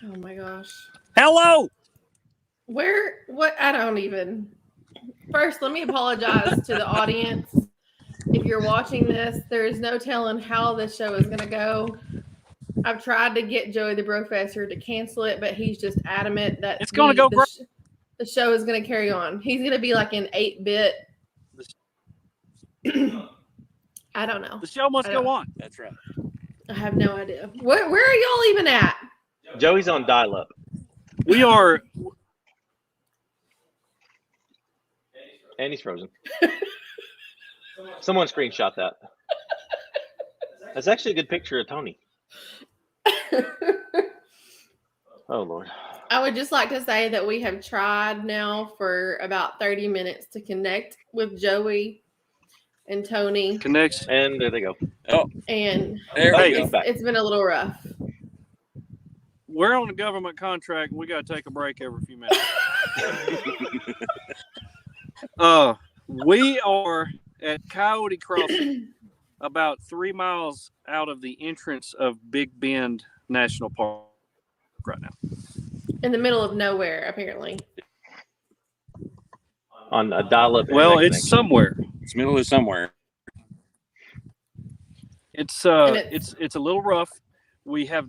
Oh my gosh. Hello. Where? What? I don't even. First, let me apologize to the audience. If you're watching this, there is no telling how this show is going to go. I've tried to get Joey the Brofessor to cancel it, but he's just adamant that It's going to go great. The show is going to carry on. He's going to be like an 8-bit. I don't know. The show must go on. That's right. I have no idea. Where are y'all even at? Joey's on dial-up. We are. And he's frozen. Someone screenshot that. That's actually a good picture of Tony. Oh, Lord. I would just like to say that we have tried now for about 30 minutes to connect with Joey and Tony. Connection. And there they go. Oh, And there we go. It's been a little rough. We're on a government contract. We got to take a break every few minutes. We are at Coyote Crossing, about 3 miles out of the entrance of Big Bend National Park right now. In the middle of nowhere, apparently. On a dial-up. Well, it's somewhere. It's middle of somewhere. It's a little rough. We have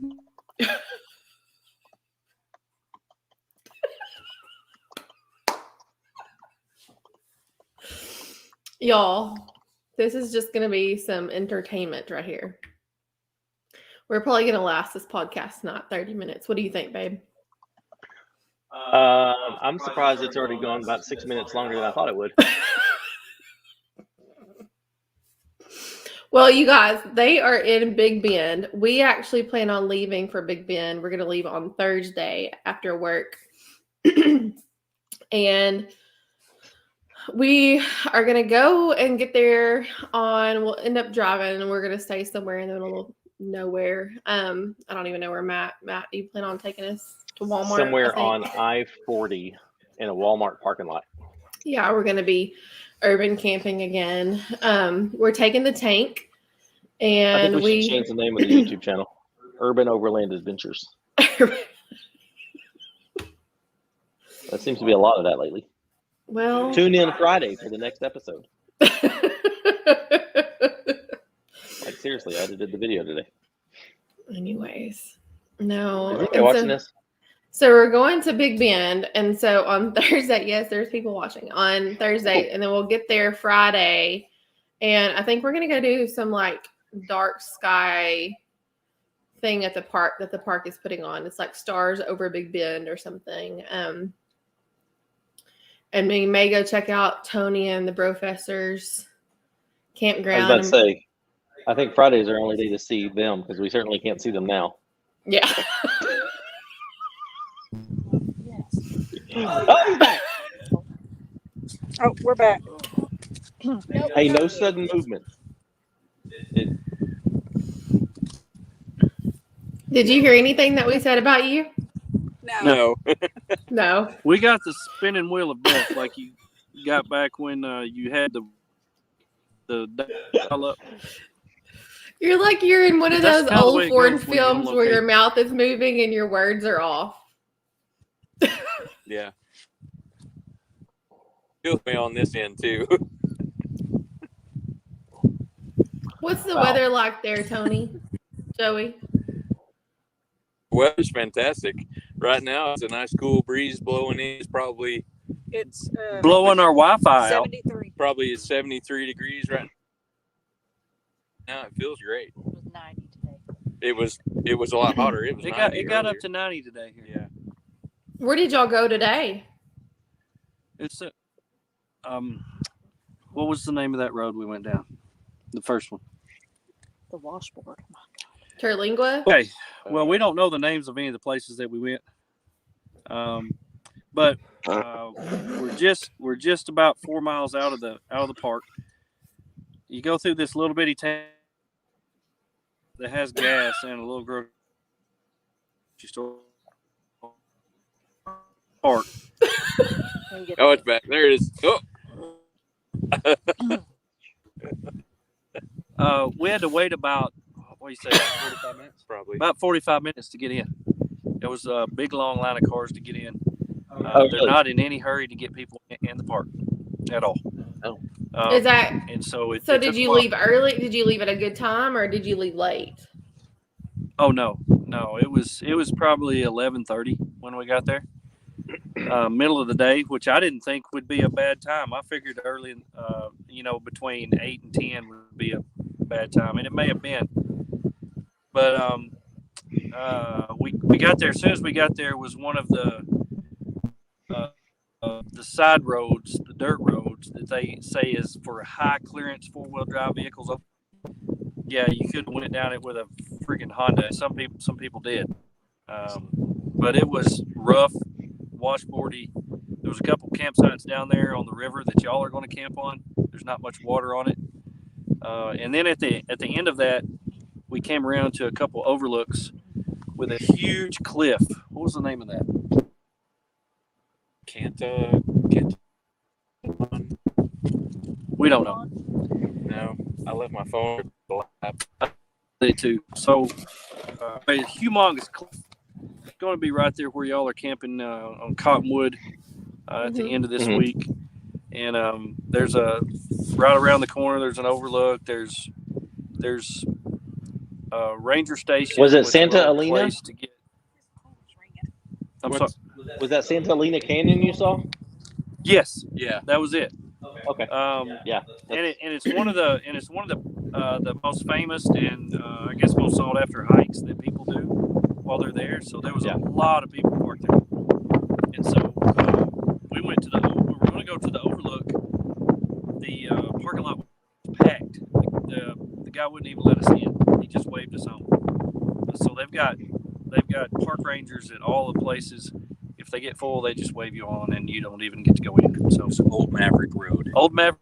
Y'all, this is just going to be some entertainment right here. We're probably going to last this podcast not 30 minutes. What do you think, babe? I'm surprised it's already gone about 6 minutes longer than I thought it would. Well, you guys, they are in Big Bend. We actually plan on leaving for Big Bend. We're going to leave on Thursday after work. And we are going to go and get there we'll end up driving, and we're going to stay somewhere in the middle of nowhere. I don't even know where Matt, do you plan on taking us to Walmart? Somewhere on I-40 in a Walmart parking lot. Yeah, we're going to be urban camping again. We're taking the tank, and I think we should change the name of the YouTube channel. Urban Overland Adventures. That seems to be a lot of that lately. Well, tune in Friday for the next episode. Like, seriously, I edited the video today. Anyways, no. Is anybody watching this? So we're going to Big Bend, and so on Thursday, yes, there's people watching on Thursday, and then we'll get there Friday, and I think we're gonna go do some like dark sky thing at the park that the park is putting on. It's like Stars Over Big Bend or something. And we may go check out Tony and the Brofessor's campground. I was about to say, I think Friday's our only day to see them because we certainly can't see them now. Yeah. Oh, he's back. Oh, we're back. Hey, no sudden movement. Did you hear anything that we said about you? No. No. We got the spinning wheel of death like you got back when you had the dial-up. You're like you're in one of That's those kinda the old way it foreign goes when you're on films where your location. mouth is moving and your words are off. Yeah. Feels me on this end too. What's the weather like there, Tony? Joey? Weather's fantastic. Right now, it's a nice cool breeze blowing in. It's Blowing our Wi-Fi out. 73. Probably 73 degrees right now. It feels great. It was 90 today. It was a lot hotter. It was It 90 got up earlier. to 90 today here. Yeah. Where did y'all go today? It's what was the name of that road we went down? The first one. The washboard. Terlingua? Okay. Well, we don't know the names of any of the places that we went. But we're just about 4 miles out of the park. You go through this little bitty town that has gas and a little grocery store park. Oh, it's back. There it is. Oh. We had to wait about, what do you say, 45 minutes? Probably. about 45 minutes to get in. There was a big long line of cars to get in. Oh, They're really? not in any hurry to get people in the park at all. Oh. Is that And so it so? it Did took a you while. leave early? Did you leave at a good time, or did you leave late? Oh no, it was probably 11:30 when we got there. Middle of the day, which I didn't think would be a bad time. I figured early, between 8 and 10 would be a bad time, and it may have been. But we got there. As soon as we got there, was one of the side roads, the dirt roads that they say is for high clearance 4-wheel drive vehicles. Yeah, you could have went down it with a freaking Honda. Some people did, but it was rough, washboardy. There was a couple campsites down there on the river that y'all are going to camp on. There's not much water on it, and then at the end of that, we came around to a couple overlooks with a huge cliff. What was the name of that? Can't. We don't know. No, I left my phone at the lab. They too. So a humongous cliff. It's going to be right there where y'all are camping on Cottonwood at the end of this week. And there's right around the corner. There's an overlook. There's ranger station. Was it which Santa is a Elena? place to get. I'm sorry. Was that Santa Elena Canyon you saw? Yes, Yeah. that was it. Okay. Yeah, and it's one of the most famous and I guess most sought after hikes that people do while they're there. So there was a lot of people parked there, and so we were going to go to the overlook. The parking lot was packed. The guy wouldn't even let us in. He just waved us on. So they've got park rangers at all the places. If they get full, they just wave you on, and you don't even get to go in. So Old Maverick Road. Old Maverick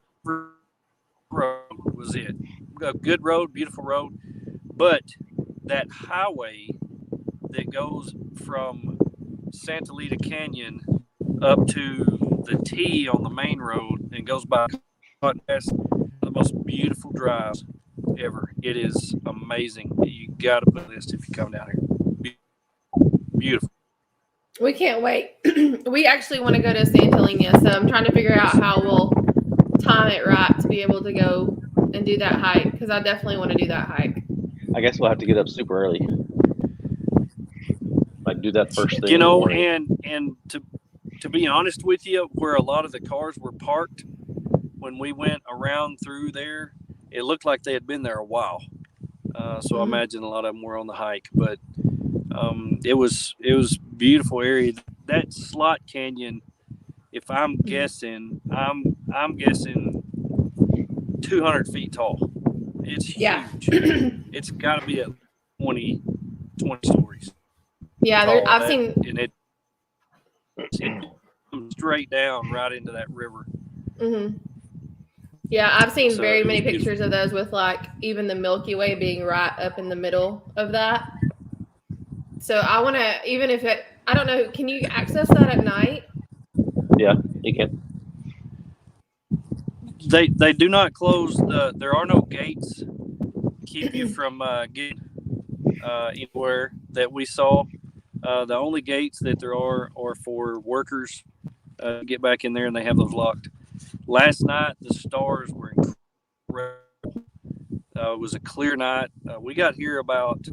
Road was it. A good road, beautiful road, but that highway that goes from Santa Lita Canyon up to the T on the main road and goes by Cotton Pass, the most beautiful drives ever. It is amazing. You got to put a list if you come down here. Beautiful. We can't wait. We actually want to go to Santa Elena, so I'm trying to figure out how we'll time it right to be able to go and do that hike, because I definitely want to do that hike. I guess we'll have to get up super early. Like do that first thing. You in the know, morning. and to be honest with you, where a lot of the cars were parked when we went around through there, it looked like they had been there a while. So I imagine a lot of them were on the hike, but it was beautiful area. That Slot Canyon, if I'm guessing, I'm guessing 200 feet tall. It's huge. Yeah. It's got to be at 20 stories. Yeah, tall. I've seen. And it comes straight down right into that river. Mm-hmm. Yeah, I've seen So very it many was pictures of those with like even the Milky Way being right up in the middle of that. So I want to, even if it, I don't know, can you access that at night? Yeah, you can. They do not close there are no gates to keep you from getting anywhere that we saw. The only gates that there are for workers to get back in there, and they have those locked. Last night the stars were incredible. It was a clear night. We got here about,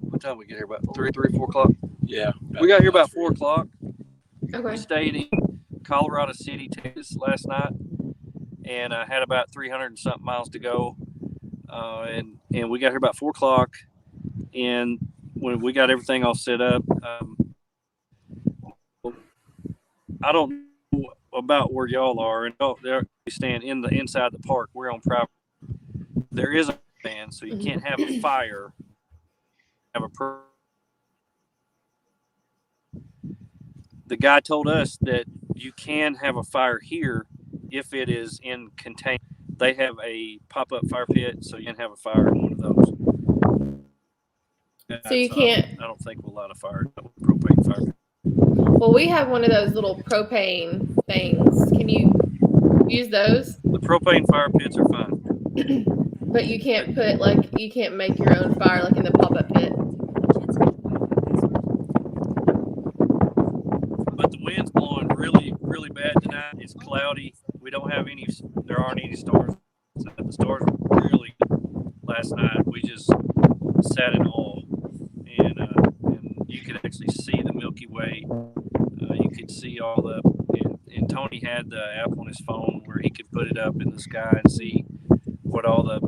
what time we get here? About 4 o'clock. Yeah. We got here about 4 o'clock. We Okay. stayed in Colorado City, Texas last night, and had about 300 and something miles to go. And we got here about 4 o'clock, and when we got everything all set up, I don't know about where y'all are, and they're staying inside the park. We're on private. There is a ban, so you can't have a fire. The guy told us that you can have a fire here if it is in contained. They have a pop-up fire pit, so you can have a fire in one of those. So you can't. I don't think we'll light a fire. Propane fire. Well, we have one of those little propane things. Can you use those? The propane fire pits are fine. But you can't put you can't make your own fire like in the pop-up pit. really bad tonight. It's cloudy. We don't have any. There aren't any stars. The stars were really good last night. We just sat in awe, and you could actually see the Milky Way. You could see all the. And Tony had the app on his phone where he could put it up in the sky and see what all the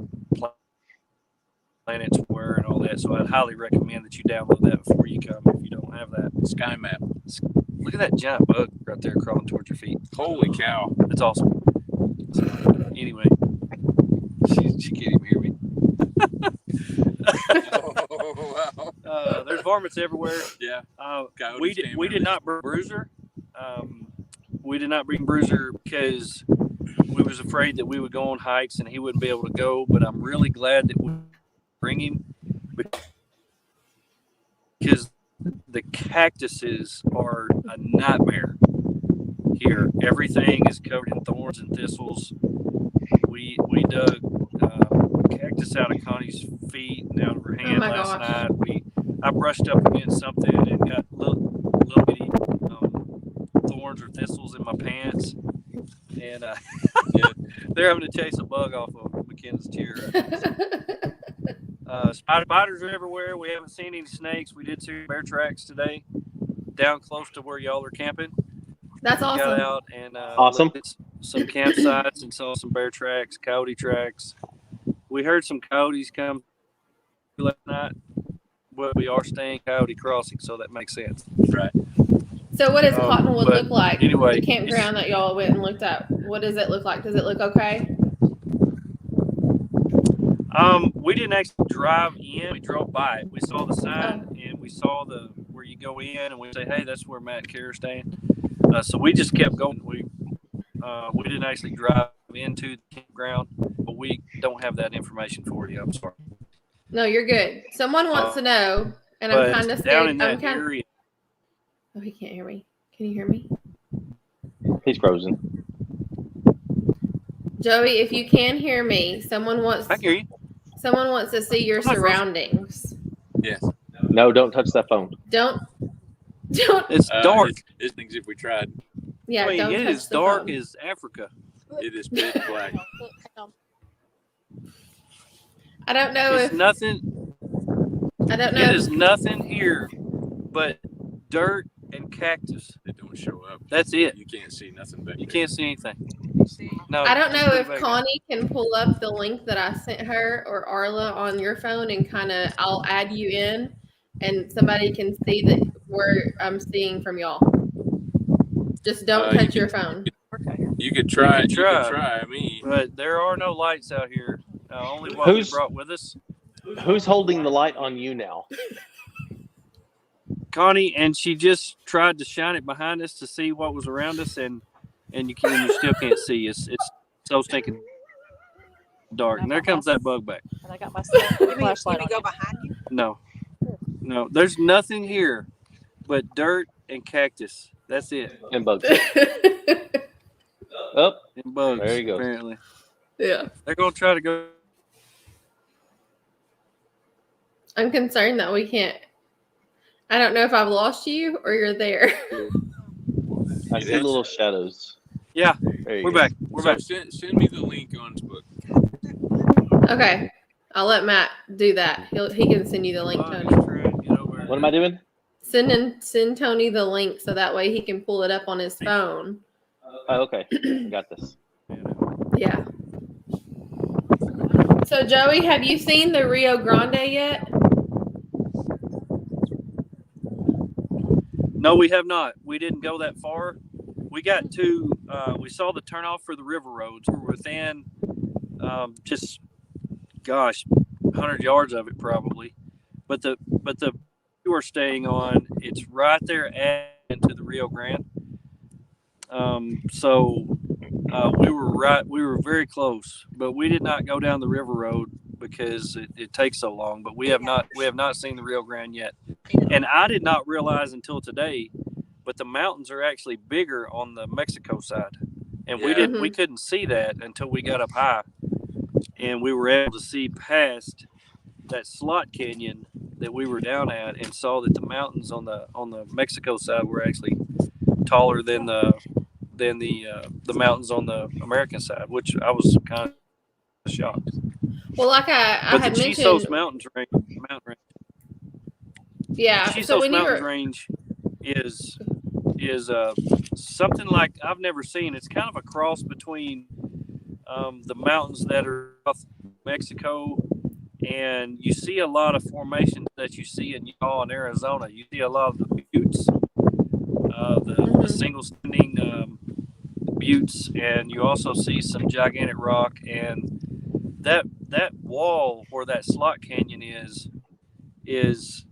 planets were and all that. So I'd highly recommend that you download that before you come if you don't have that. Sky map. Look at that giant bug right there crawling towards your feet. Holy cow. That's awesome. So, anyway, she can't even hear me. Oh, wow. There's varmints everywhere. Yeah. We did not bring Bruiser. We did not bring Bruiser because we was afraid that we would go on hikes and he wouldn't be able to go. But I'm really glad that we bring him because the cactuses are a nightmare here. Everything is covered in thorns and thistles. We dug cactus out of Connie's feet and out of her hand last night. I brushed up against something and got little bitty thorns or thistles in my pants, and they're having to chase a bug off of McKenna's chair. Spiders are everywhere. We haven't seen any snakes. We did see bear tracks today down close to where y'all are camping. That's awesome. Got out and Awesome. looked at some campsites and saw some bear tracks, coyote tracks. We heard some coyotes come last night, but we are staying Coyote Crossing, so that makes sense. Right. So what does Cottonwood but look like? anyway, The campground that y'all went and looked at. What does it look like? Does it look okay? We didn't actually drive in. We drove by it. We saw the sign and we saw where you go in, and we say, "Hey, that's where Matt and Cara staying." So we just kept going. We didn't actually drive into the campground, but we don't have that information for you. I'm sorry. No, you're good. Someone wants to know, and But I'm kind of down scared. in that area. Oh, he can't hear me. Can you hear me? He's frozen. Joey, if you can hear me, someone wants I can hear you. to see your I'm not frozen. surroundings. Yes. No, don't touch that phone. Don't. It's dark. It's things if we tried. Yeah, I mean, don't it touch is the dark phone. as Africa. It is pitch black. I don't know It's if nothing. I don't know. It is nothing here but dirt and cactus. They don't show up. That's it. You can't see nothing back You there. can't see anything. No. I don't know put it if back Connie can pull up the link that I sent her or Arla on your phone and I'll add you in and somebody can see that where I'm seeing from y'all. Just don't touch your phone. You could try. You could try. I mean, But there are no lights out here. Only what we brought with us. Who's holding the light on you now? Connie, and she just tried to shine it behind us to see what was around us, and you still can't see. It's so stinking dark. And there comes that bug back. And I got my You flashlight mean go on. behind you? No, there's nothing here but dirt and cactus. That's it. And bugs. Oh, And bugs. There he goes. Apparently, Yeah. they're gonna try to go. I'm concerned that we can't. I don't know if I've lost you or you're there. I see little shadows. Yeah, There you we're go. back. We're back. Send me the link on Facebook. Okay. I'll let Matt do that. He can send you the link, Tony. What am I doing? Send Tony the link so that way he can pull it up on his phone. Oh, okay. I got this. Yeah. So Joey, have you seen the Rio Grande yet? No, we have not. We didn't go that far. We got to. We saw the turnoff for the river roads. We're within, just, 100 yards of it probably. But the we were staying on, it's right there into the Rio Grande. So we were very close, but we did not go down the river road because it takes so long. But we have not seen the Rio Grande yet. And I did not realize until today, but the mountains are actually bigger on the Mexico side. And we couldn't see that until we got up high. And we were able to see past that slot canyon that we were down at and saw that the mountains on the Mexico side were actually taller than the the mountains on the American side, which I was kind of shocked. Well, like I But had the mentioned, Chisos mountain range, yeah. So Chisos when you mountains were, range is something like I've never seen. It's kind of a cross between the mountains that are South Mexico, and you see a lot of formations that you see in Utah and Arizona. You see a lot of the buttes, the single standing buttes, and you also see some gigantic rock. And that wall where that slot canyon is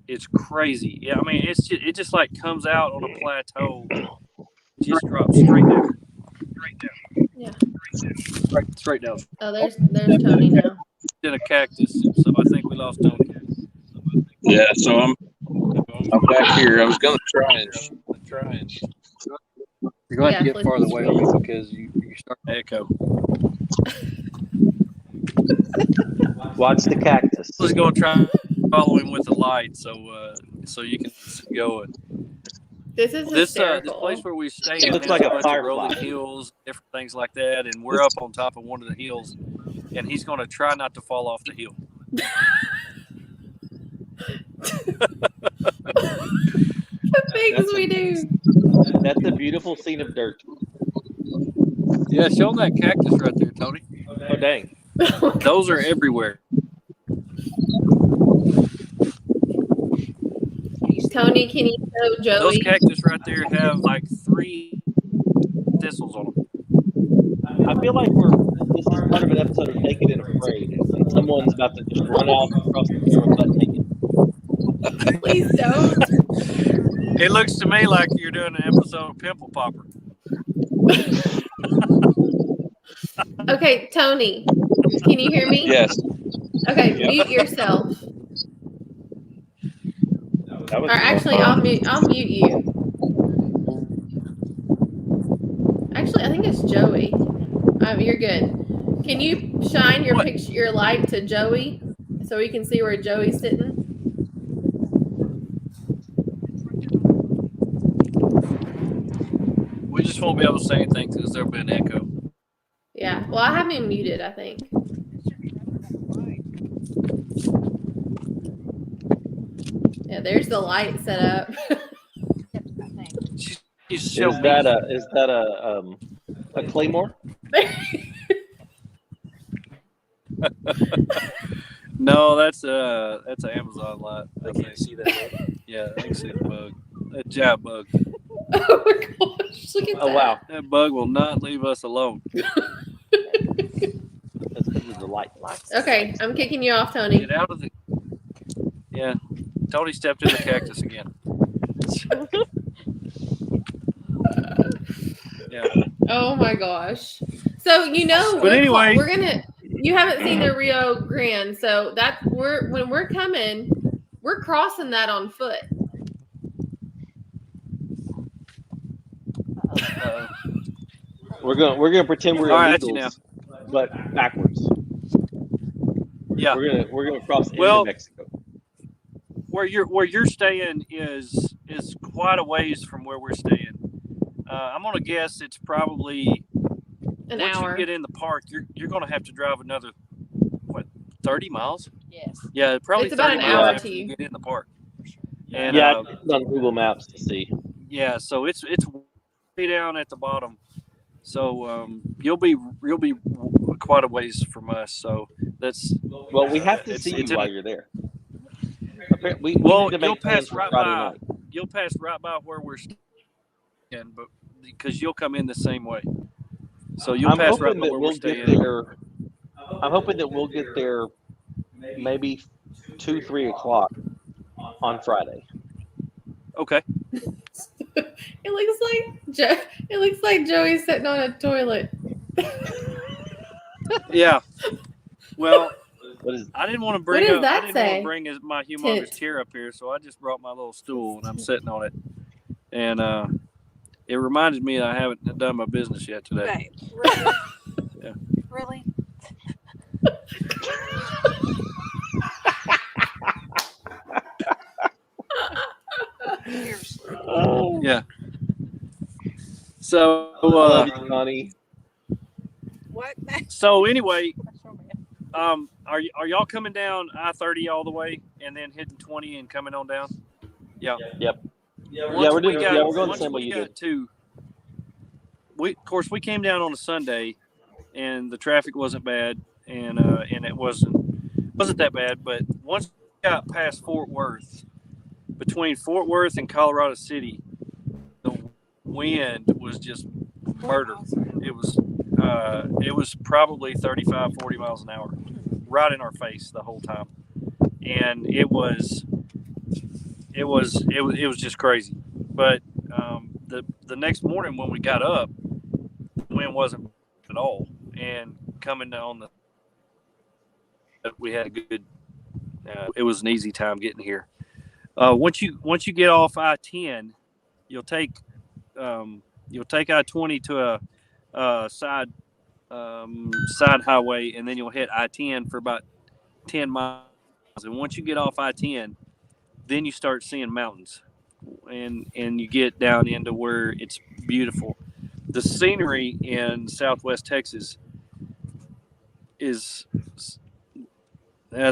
it's crazy. Yeah, I mean it just like comes out on a plateau, just drops straight down. yeah. Straight down. Oh, there's Tony now. In a cactus, so I think we lost Tony. Yeah, so I'm back here. I was gonna try and You're going to Yeah, have to get please. farther away from me because you start to echo. Watch the cactus. I was going to try to follow him with the light, so you can go. This is This hysterical. place where we stay It in looks has like a bunch firefly. of rolling hills, different things like that, and we're up on top of one of the hills, and he's going to try not to fall off the hill. The things we do. That's a beautiful scene of dirt. Yeah, show him that cactus right there, Tony. Oh, dang. Those are everywhere. Tony, can you show Joey? Those cactus right there have like 3 thistles on them. I feel like this is part of an episode of Naked and Afraid, and someone's about to just run out across the camera butt naked. Please don't. It looks to me like you're doing an episode of Pimple Popper. Okay, Tony, can you hear me? yes. Okay, mute yourself. That was Or actually, I'll mute you. Actually, I think it's Joey. You're good. Can you shine your your light to Joey so we can see where Joey's sitting? We just won't be able to say anything because there'll be an echo. Yeah. Well, I have him muted, I think. Yeah, there's the light set up. Is that a claymore? No, that's an Amazon light. I can't see that. Yeah, I can see the bug. That giant bug. Oh my gosh! Look at that. Oh, wow. That bug will not leave us alone. That's because of the light. Okay, I'm kicking you off, Tony. Get out of the. Yeah, Tony stepped in the cactus again. Yeah. Oh my gosh! So But anyway, we're gonna. You haven't seen the Rio Grande, so when we're coming, we're crossing that on foot. We're gonna pretend we're All right, you illegals, but backwards. Yeah. We're gonna cross into Mexico. Where you're staying is quite a ways from where we're staying. I'm gonna guess it's probably An once hour. you get in the park, you're gonna have to drive another 30 miles. Yes. Yeah, probably It's about 30 an miles hour after to you you. get in the park. And Yeah, I looked on Google Maps to see. yeah, so it's way down at the bottom. So you'll be quite a ways from us. So that's Well, we have to It's- see it's you in- while you're there. We Well, need to you'll make plans pass for right Friday by. night. You'll pass right by where we're staying, but because you'll come in the same way. So you'll I'm pass right hoping by that where we'll we're get staying. there. I'm hoping that we'll get there maybe 2-3 o'clock on Friday. Okay. It looks like Joey's sitting on a toilet. Yeah. Well, What is? I didn't want to bring does up. that I didn't want say? to bring my humongous Tent. chair up here, so I just brought my little stool and I'm sitting on it. And it reminded me that I haven't done my business yet today. Babe, really? Yeah. Really? Seriously. Oh. Yeah. So, I love you, Connie. What? so anyway, are y'all coming down I-30 all the way and then hitting 20 and coming on down? Yeah. Yep. Once we're we doing. got, Yeah, we're going the once same way we you got did. to, of course, we came down on a Sunday, and the traffic wasn't bad, and it wasn't that bad. But once we got past Fort Worth, between Fort Worth and Colorado City, the wind was just murder. It was probably 35, 40 miles an hour, right in our face the whole time, and it was just crazy. But the next morning when we got up, the wind wasn't at all, and coming on we had a good. It was an easy time getting here. Once you get off I-10, you'll take I-20 to a side highway, and then you'll hit I-10 for about 10 miles. And once you get off I-10, then you start seeing mountains, and you get down into where it's beautiful. The scenery in Southwest Texas has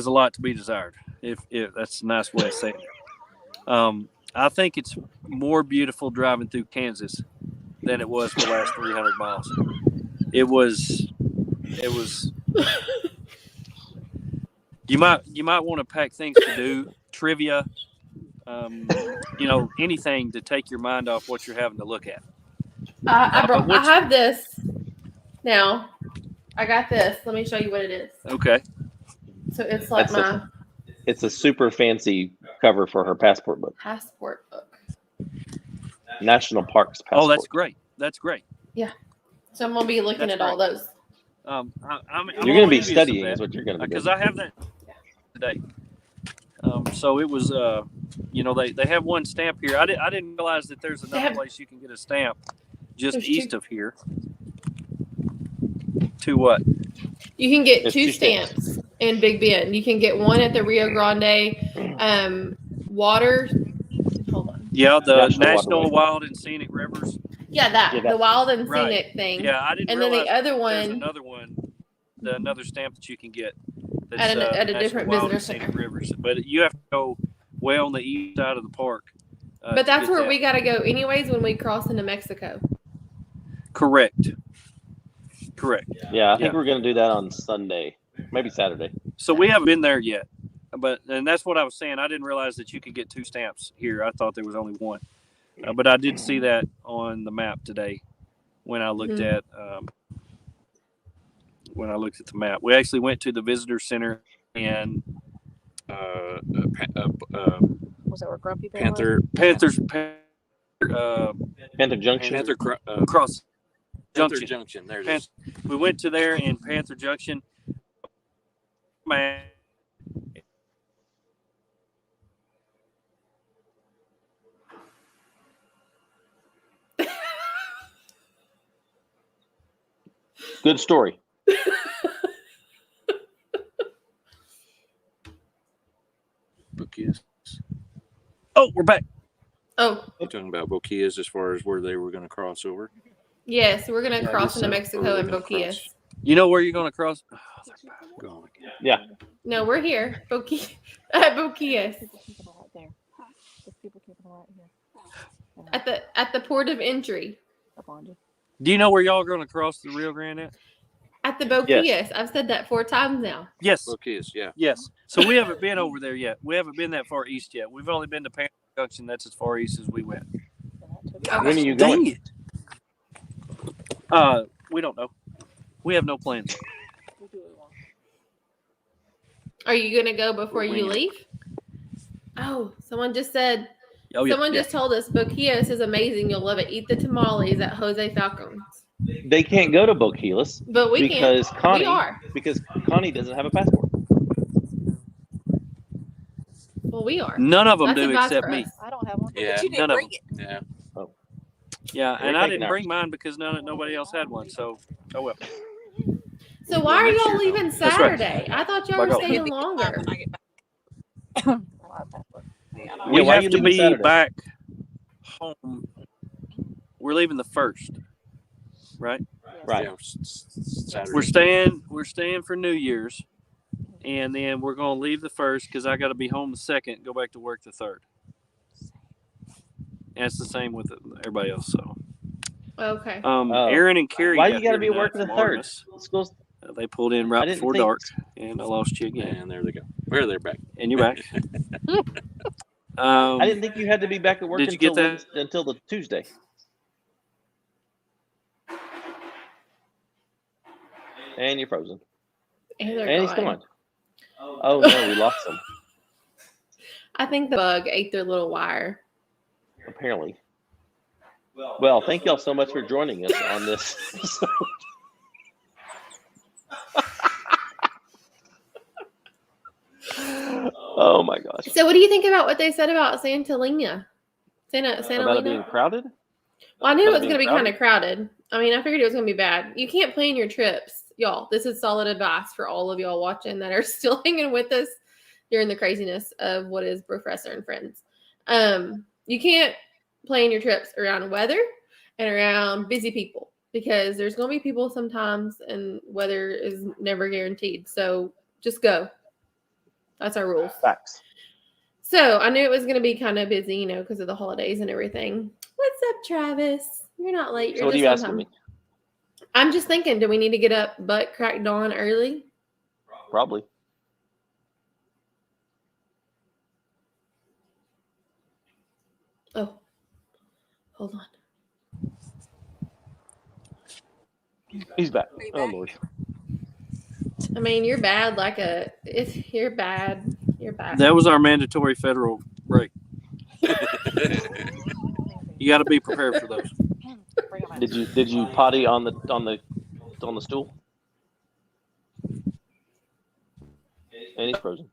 a lot to be desired. If that's a nice way of saying it. I think it's more beautiful driving through Kansas than it was the last 300 miles. It was. You might want to pack things to do, trivia, anything to take your mind off what you're having to look at. I have this now. I got this. Let me show you what it is. Okay. So it's like It's a super fancy cover for her passport book. passport book. National Parks passport. Oh, that's great. That's great. Yeah. So I'm gonna be looking at all those. I'm You're going to be studying is what you're going to be because doing. I have that today. So it was, they have one stamp here. I didn't realize that there's another place you can get a stamp just east of here. To what? You can get There's two two stamps in Big Bend. You can get one at the Rio Grande water. Hold on. Yeah, the National National Wild and Scenic Rivers. Yeah, the wild and Right. scenic thing. Yeah, I didn't And then realize the other there's one another stamp that you can get that's, at a National different Wild visitor and Scenic center. Rivers. But you have to go way on the east side of the park. But that's where we got to go anyways when we cross into Mexico. Correct. Yeah, I think we're going to do that on Sunday, maybe Saturday. So we haven't been there yet, and that's what I was saying. I didn't realize that you could get two stamps here. I thought there was only one, but I did see that on the map today when I looked at the map. We actually went to the visitor center and Was that where Grumpy Bear was? Panther Junction. Cross Panther Junction. Junction. There it is. We went to there in Panther Junction. Man, Good story. Boquillas. oh, we're back. Oh, You're talking about Boquillas as far as where they were going to cross over. yes, we're going to cross into so. Mexico Or and we're gonna Boquillas. cross. You know where you're going to cross? Oh, Go on again. Yeah. No, we're here. At Boquillas. People keeping them right there. There's people keeping them right here. At the port of entry. Up on you. Do you know where y'all are going to cross the Rio Grande at? At the Boquillas. I've said that 4 times now. Yes. Boquillas, yeah. Yes. So we haven't been over there yet. We haven't been that far east yet. We've only been to Panther Junction. That's as far east as we went. When are you Dang going? it. We don't know. We have no plans. We'll do what we want. Are you going to go before you Wing it. leave? Oh, someone just said, Oh, yeah. someone just told us Boquillas is amazing. You'll love it. Eat the tamales at Jose Falcon's. They can't go to Boquillas But we because can't. We are. Connie doesn't have a passport. Well, we are. None of them That's do advice except for me. us. I don't have one. Yeah. But you None didn't of bring it. Yeah. Yeah, They're and I taking didn't ours. bring mine because nobody else had one. So, oh well. So why are next y'all year, though. leaving That's right. Saturday? I thought y'all were Back off. staying longer. When I get back. I don't have a passport. Yeah, We why are have you to leaving be Saturday? back home. We're leaving the 1st. right? Right. Yeah, Saturday. We're staying for New Year's, and then we're gonna leave the 1st because I got to be home the 2nd, go back to work the 3rd. And it's the same with everybody else. So, Okay. Aaron and Carrie Why got you got to here be tonight working the from 3rd? Artemis. School's. They pulled in I right didn't before think. dark, and I lost you again. And there they go. Where they're back. And you're back. I didn't think you had to be back at work Did you get until that? until the Tuesday. And you're frozen. And they're And he's gone. gone. Oh no, we lost him. I think the bug ate their little wire. Apparently. Well, thank y'all so much for joining us on this episode. Oh my gosh. So, what do you think about what they said about Santa About it Lena? being crowded? Well, I knew it about was it going to being be kind of crowded. I mean, I figured it was going to be bad. You can't plan your trips, y'all. This is solid advice for all of y'all watching that are still hanging with us during the craziness of what is Brofessor and Friends. You can't plan your trips around weather and around busy people because there's going to be people sometimes, and weather is never guaranteed. So just go. That's our rules. Facts. So I knew it was going to be kind of busy, you know, because of the holidays and everything. What's up, Travis? You're not late. You're So what are just you on asking time. me? I'm just thinking, do we need to get up butt crack dawn early? Probably. Oh, hold on. He's back. Are you Oh back? Lord. I mean, you're bad. You're bad. You're bad. That was our mandatory federal break. You got to be prepared for those. Bring 'em out. Did you potty on the stool? And he's frozen.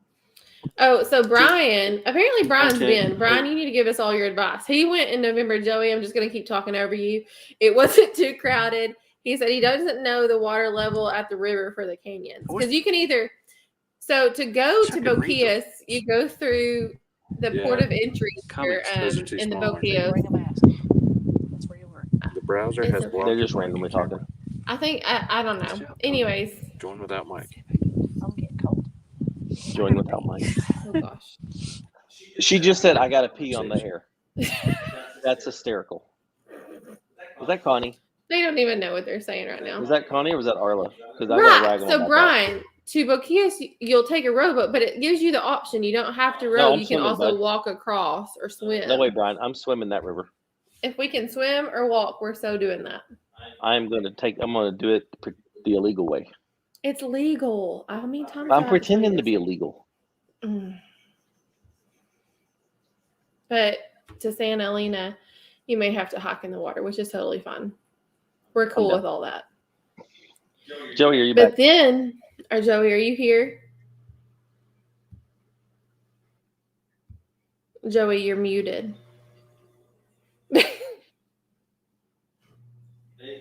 Oh, so apparently Brian's Okay. been. Brian, you need to give us all your advice. He went in November. Joey, I'm just going to keep talking over you. It wasn't too crowded. He said he doesn't know the water level at the river for the canyons. Because you can to go to Boquillas, you go through the Yeah. port of entry here, Those are too in the small, aren't they? Boquillas. Bring 'em out. That's where you were. The browser It's has okay. blocked. They're just the mic randomly and camera. talking. I think, I don't know. Anyways. Join without mic. I'm getting cold. Join without mic. Oh, gosh. She just said, "I got to pee on the air." That's hysterical. Was that Connie? They don't even know what they're saying right now. Was that Connie or was that Arla? Because I gotta Right. rag on So about Brian, to Boquillas, you'll take a rowboat, but it gives you the option. You don't have to row. No, I'm you can swimming, also bud. walk across or swim. that. No way, Brian. I'm swimming that river. If we can swim or walk, we're so doing that. I'm gonna do it the illegal way. It's legal. How many times? I'm pretending to be illegal. But to Santa Elena, you may have to hike in the water, which is totally fine. We're cool done. with all that. Joey, are you But back? then, Joey, are you here? Joey, you're muted.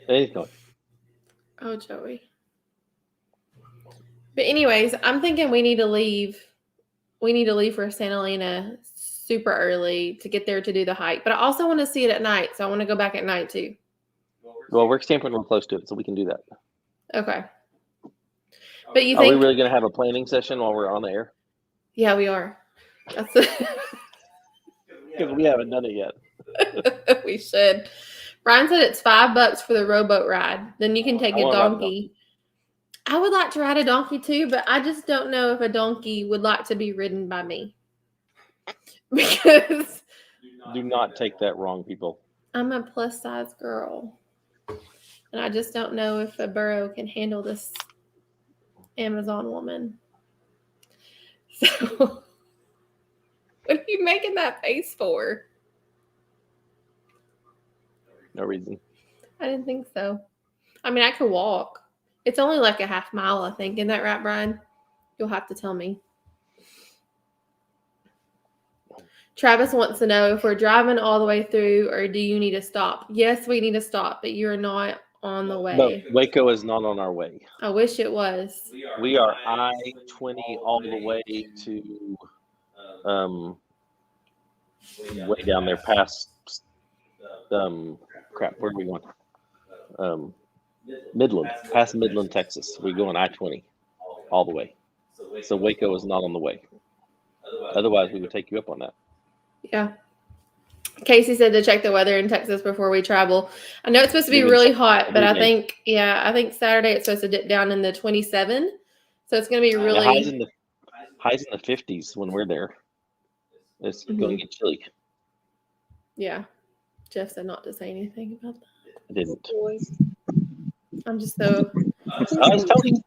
He's going. Oh, Joey. But anyways, I'm thinking we need to leave. We need to leave for Santa Elena super early to get there to do the hike. But I also want to see it at night, so I want to go back at night too. Well, we're camping real close to it, so we can do that. Okay. But you Are we think? really gonna have a planning session while we're on the air? Yeah, we are. That's Because we haven't done it yet. we should. Brian said it's $5 for the rowboat ride. Then you can take I a wanna ride a donkey. I would like to ride a donkey too, but I just don't know if a donkey would like to be ridden by me. Because Do not take that wrong, people. I'm a plus size girl. And I just don't know if a burro can handle this Amazon woman. So, what are you making that face for? No reason. I didn't think so. I mean, I could walk. It's only like a half mile, I think. Isn't that right, Brian? You'll have to tell me. Travis wants to know if we're driving all the way through or do you need to stop? Yes, we need to stop, but you're not on the way. No, Waco is not on our way. I wish it was. We are I-20 all the way to way down there past crap. Where are we going? Midland, past Midland, Texas. We go on I-20 all the way. So Waco is not on the way. Otherwise, we would take you up on that. Yeah. Casey said to check the weather in Texas before we travel. I know it's supposed to be Give it really a hot, but I every day. think Saturday it's supposed to dip down in the 27. So it's going to be The really highs in the 50s when we're there. It's going to get chilly. Yeah. Jeff said not to say anything about that. I didn't. I'm just so It's Tony.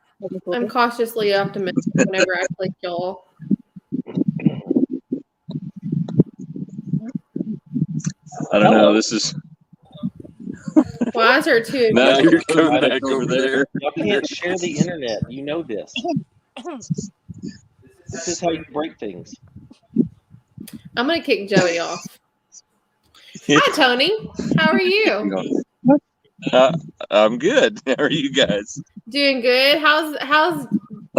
I'm cautiously optimistic whenever I click y'all. I don't know. This is Why is there two? now you're coming Right back over there. Y'all can't share the internet. You know this. This is how you break things. I'm gonna kick Joey off. Hi Tony, how are you? I'm good. How are you guys? Doing good. How's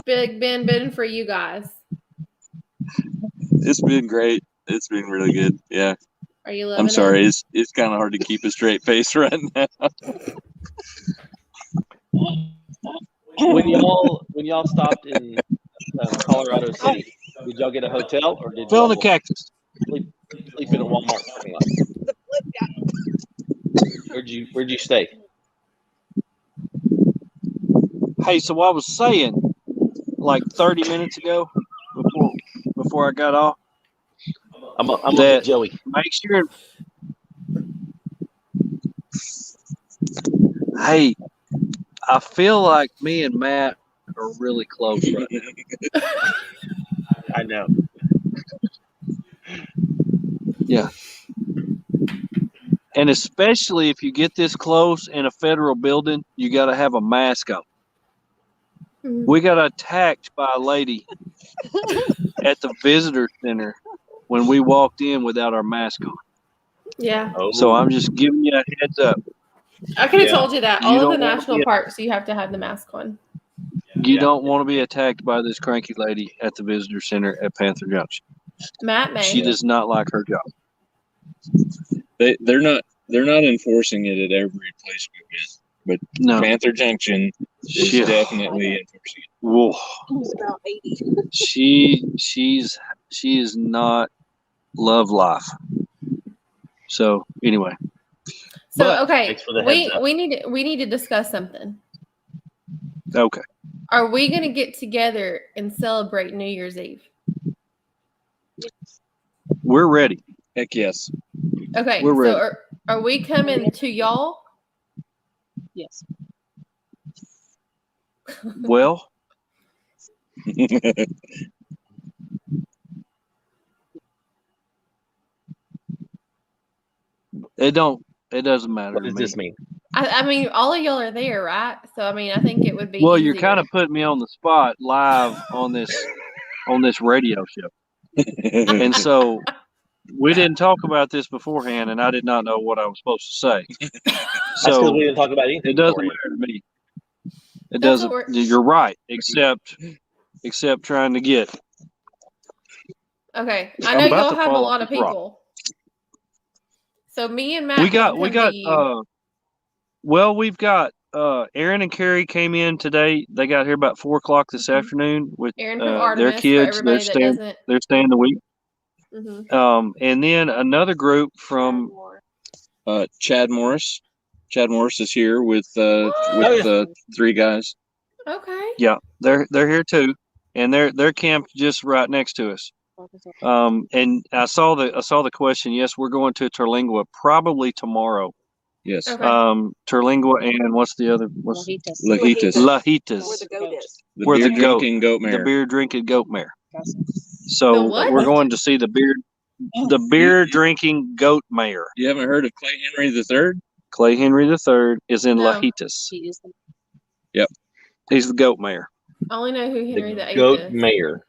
Big Ben been for you guys? It's been great. It's been really good. Yeah. Are you loving I'm sorry. It's kind of hard to keep a straight face right now. When y'all stopped in Colorado City, did y'all get a hotel or did Fill y'all the cactus. sleep in a Walmart parking lot? Where'd you stay? Hey, so I was saying, like 30 minutes ago, before I got off, I'm gonna get Joey. make sure. Hey, I feel like me and Matt are really close right now. I know. Yeah. And especially if you get this close in a federal building, you got to have a mask on. Mhm. We got attacked by a lady at the visitor center when we walked in without our mask on. Yeah. Oh, So I'm just giving you a heads up. I could have Yeah. told you that. You All of don't the wanna national be- parks, you have to have the mask on. You don't want to be attacked by this cranky lady at the visitor center at Panther Junction. Matt may. She does not like her job. They're not enforcing it at every place we went, but No. Panther Junction is Shit. definitely enforcing it. Whoa. It's about 80. She is not love life. So anyway. So But- okay, Thanks for the heads up. we need to discuss something. Okay. Are we gonna get together and celebrate New Year's Eve? We're ready. Heck yes. Okay, We're ready. so are we coming to y'all? Yes. Well, it doesn't matter What to does me. this mean? I mean, all of y'all are there, right? So I mean, I think it would be. Well, you're easier. kind of putting me on the spot live on this radio show. And so we didn't talk about this beforehand, and I did not know what I was supposed to say. That's because So we didn't talk about anything. it doesn't beforehand. matter to me. It That's doesn't. what You're right, except trying to get. Okay, I I'm know about y'all to have a fall lot off of this rock. people. So me and Matt. We can got. come to you. Well, we've got. Aaron and Carrie came in today. They got here about 4:00 this afternoon with Aaron from Artemis, their kids. for They're everybody that doesn't. They're staying the week. Mhm. And then another group from Chad Morris. Chad Morris is here with What? three guys. Okay. yeah, they're here too, and they're camped just right next to us. And I saw the question. Yes, we're going to Terlingua probably tomorrow. Yes. Okay. Terlingua and what's the other? What's Lajitas. Lajitas? Where the goat is. The Where beer the goat- drinking goat The mare. beer drinking goat mare. The So what? we're going to see the beer drinking goat mare. You haven't heard of Clay Henry III? Clay Henry III is in No. Lajitas. He is the He's the goat mare. I only know who Henry The VIII goat is. mayor.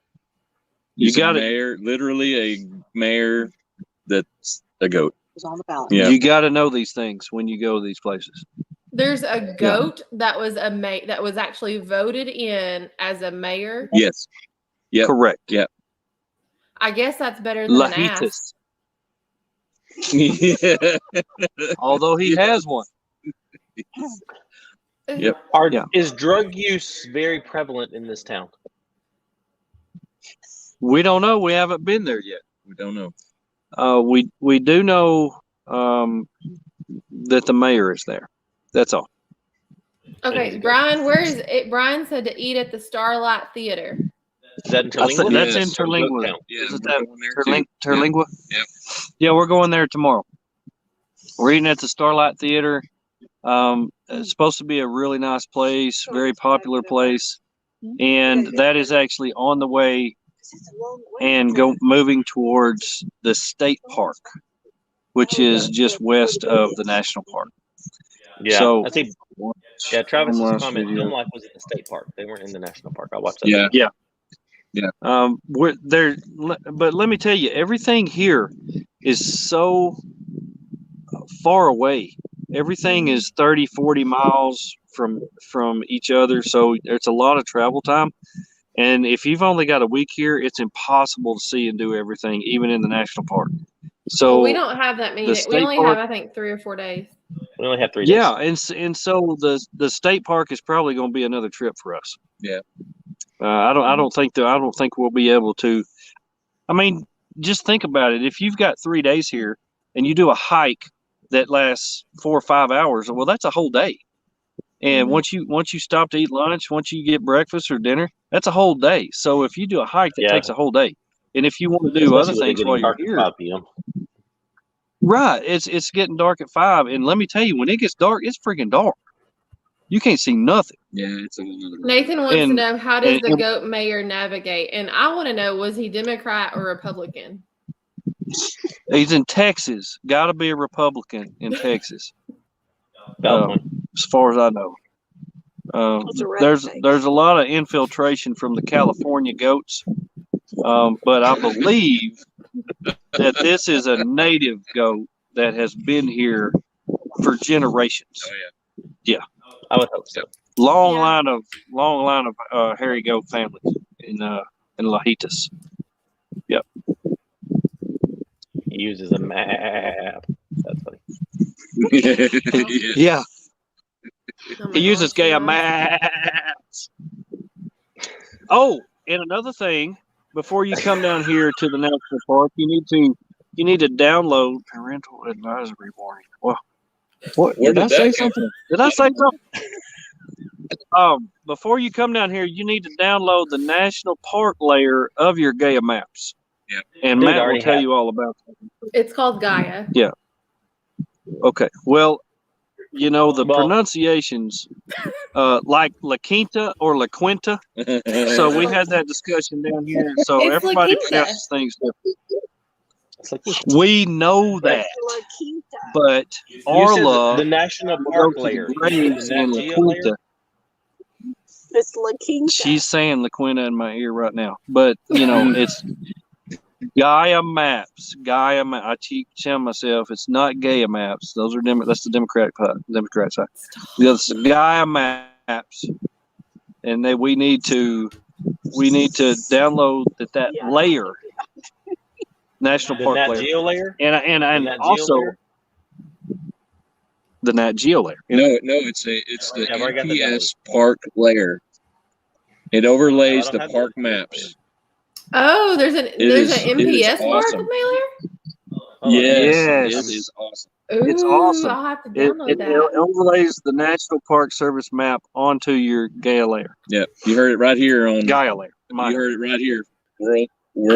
You He's a got it. mayor, literally a mayor that's a goat. was on the ballot. Yeah. You got to know these things when you go to these places. There's a goat that was that was actually voted in as a mayor. Yes. Yep. Correct. Yep. I guess that's better than an ass. Lajitas. Yeah. Although he has one. Yep. Is drug use very prevalent in this town? We don't know. We haven't been there yet. We don't know. We do know that the mayor is there. That's all. Okay, Brian, where is it? Brian said to eat at the Starlight Theater. Is that in Terlingua? That's Yes. Interlingua. Yeah, Isn't we're that going there too. Terlingua? Yep. Yeah, we're going there tomorrow. We're eating at the Starlight Theater. It's supposed to be a really nice place, very popular place, and that is actually on the way and moving towards the state park, which is just west of the national park. Yeah. So I think. Yeah, Travis's last comment. video. Film Life was at the state park. They weren't in the national park. I watched that. Yeah. We're there, but let me tell you, everything here is so far away. Everything is 30, 40 miles from each other, so it's a lot of travel time. And if you've only got a week here, it's impossible to see and do everything, even in the national park. So Well, we don't have that many. We state only park- have, I think, 3 or 4 days. We only have 3 days. Yeah, and so the state park is probably going to be another trip for us. Yeah. I don't think we'll be able to. I mean, just think about it. If you've got 3 days here and you do a hike that lasts 4 or 5 hours, well, that's a whole day. And once you stop to eat lunch, once you get breakfast or dinner, that's a whole day. So if you do a hike, that takes a whole day. And if you want to do other Especially things while you're dark at here, 5 p.m. right? It's getting dark at 5, and let me tell you, when it gets dark, it's freaking dark. You can't see nothing. Yeah, it's another. Nathan wants to And- know, how does the and- GOAT mayor navigate? And I want to know, was he Democrat or Republican? He's in Texas. Got to be a Republican in Texas, Valid point. as far as I know. It's a red There's state. a lot of infiltration from the California goats, but I believe that this is a native goat that has been here for generations. Oh yeah. I would hope so. Long Yeah. line of hairy goat families in Lajitas. He uses a map. That's funny. Yeah, Oh my he uses gosh, gay yeah. maps. Oh, and another thing, before you come down here to the national park, you need to download parental advisory warning. Well, what Where did I did say that come something? Did I say something? Before you come down here, you need to download the national park layer of your Gaia maps. Yeah. And Dude, I Matt will already tell have. you all about that. It's called Gaia. Okay. Well, the Well- pronunciations, like La Quinta or La Quinta. So we had that discussion down here. So It's La everybody Quinta. pronounces things different. It's like this. We know that, La Quinta. but You said Arla the national will park go to layer. the You mean graves the in Nat La Geo layer? Quinta. It's La Quinta. She's saying La Quinta in my ear right now, but it's Gaia maps. I keep telling myself it's not Gaia maps. Those are that's the Democratic side. The other's Gaia maps, and we need to download that Yeah. layer, national The park Nat layer, Geo layer? and The Nat Geo also layer? the Nat Geo layer. No, it's the Yeah, I've already got the NPS park layer. It overlays I don't the have the park NPS maps. Oh, there's an It is MPS park awesome. with mailer? Oh, Yes. It is awesome. Ooh, It's awesome. I'll have to It download that. overlays the National Park Service map onto your Gaia layer. Yeah, you heard it right here on. Gaia layer. You heard it right here. World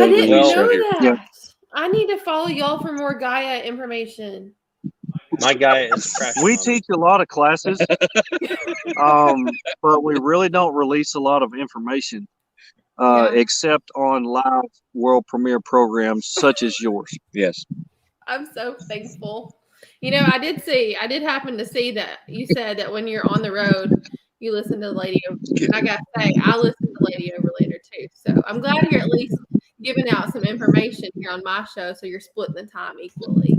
I didn't release know right here. that. Yeah. I need to follow y'all for more Gaia information. My guy is crashing. We on me. teach a lot of classes, but we really don't release a lot of information, Yeah. except on live world premiere programs such as yours. Yes. I'm so thankful. I did happen to see that you said that when you're on the road, you listen to the Lady Over. And I gotta say, I listen to Lady Overlander too. So I'm glad you're at least giving out some information here on my show, so you're splitting the time equally.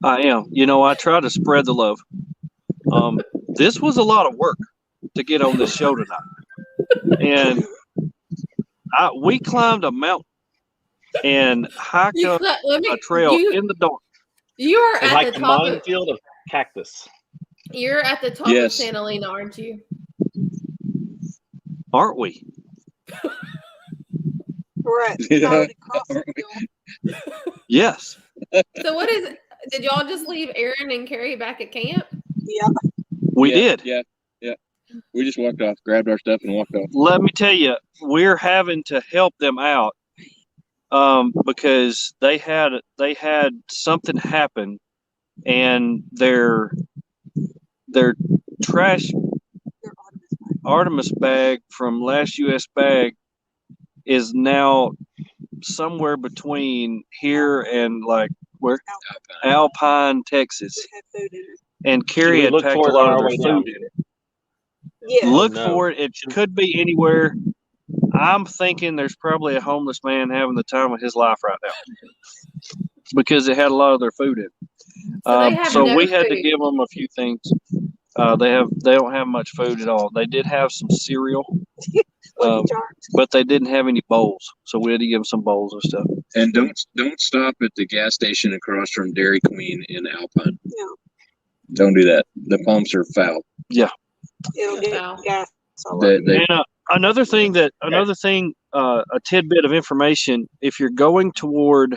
I am. I try to spread the love. This was a lot of work to get on this show tonight, and we climbed a mountain and hiked up a trail in the dark. You are And at like the the top of minefield of cactus. You're at the top Yes. of Santa Lena, aren't you? Aren't we? We're at Yeah. Valley Crossing. Yes. So what is? Did y'all just leave Aaron and Carrie back at camp? Yeah. We Yeah, did. Yeah. We just walked off, grabbed our stuff, and walked off. Let me tell you, we're having to help them out because they had something happen, and their trash They're Artemis. Artemis bag from last U.S. bag is now somewhere between here and like where Alpine, Texas, It had food in it. and Should Carrie we had look packed for a it lot on of our their way food down? in it. Yeah. Look no. for it. It could be anywhere. I'm thinking there's probably a homeless man having the time of his life right now because it had a lot of their food in it. So they have So no we had to food. give them a few things. They don't have much food at all. They did have some cereal, Lucky Charms. but they didn't have any bowls. So we had to give them some bowls and stuff. And don't stop at the gas station across from Dairy Queen in Alpine. No. Don't do that. The pumps are foul. It'll get Wow. gas all over. They, And another thing, a tidbit of information. If you're going toward,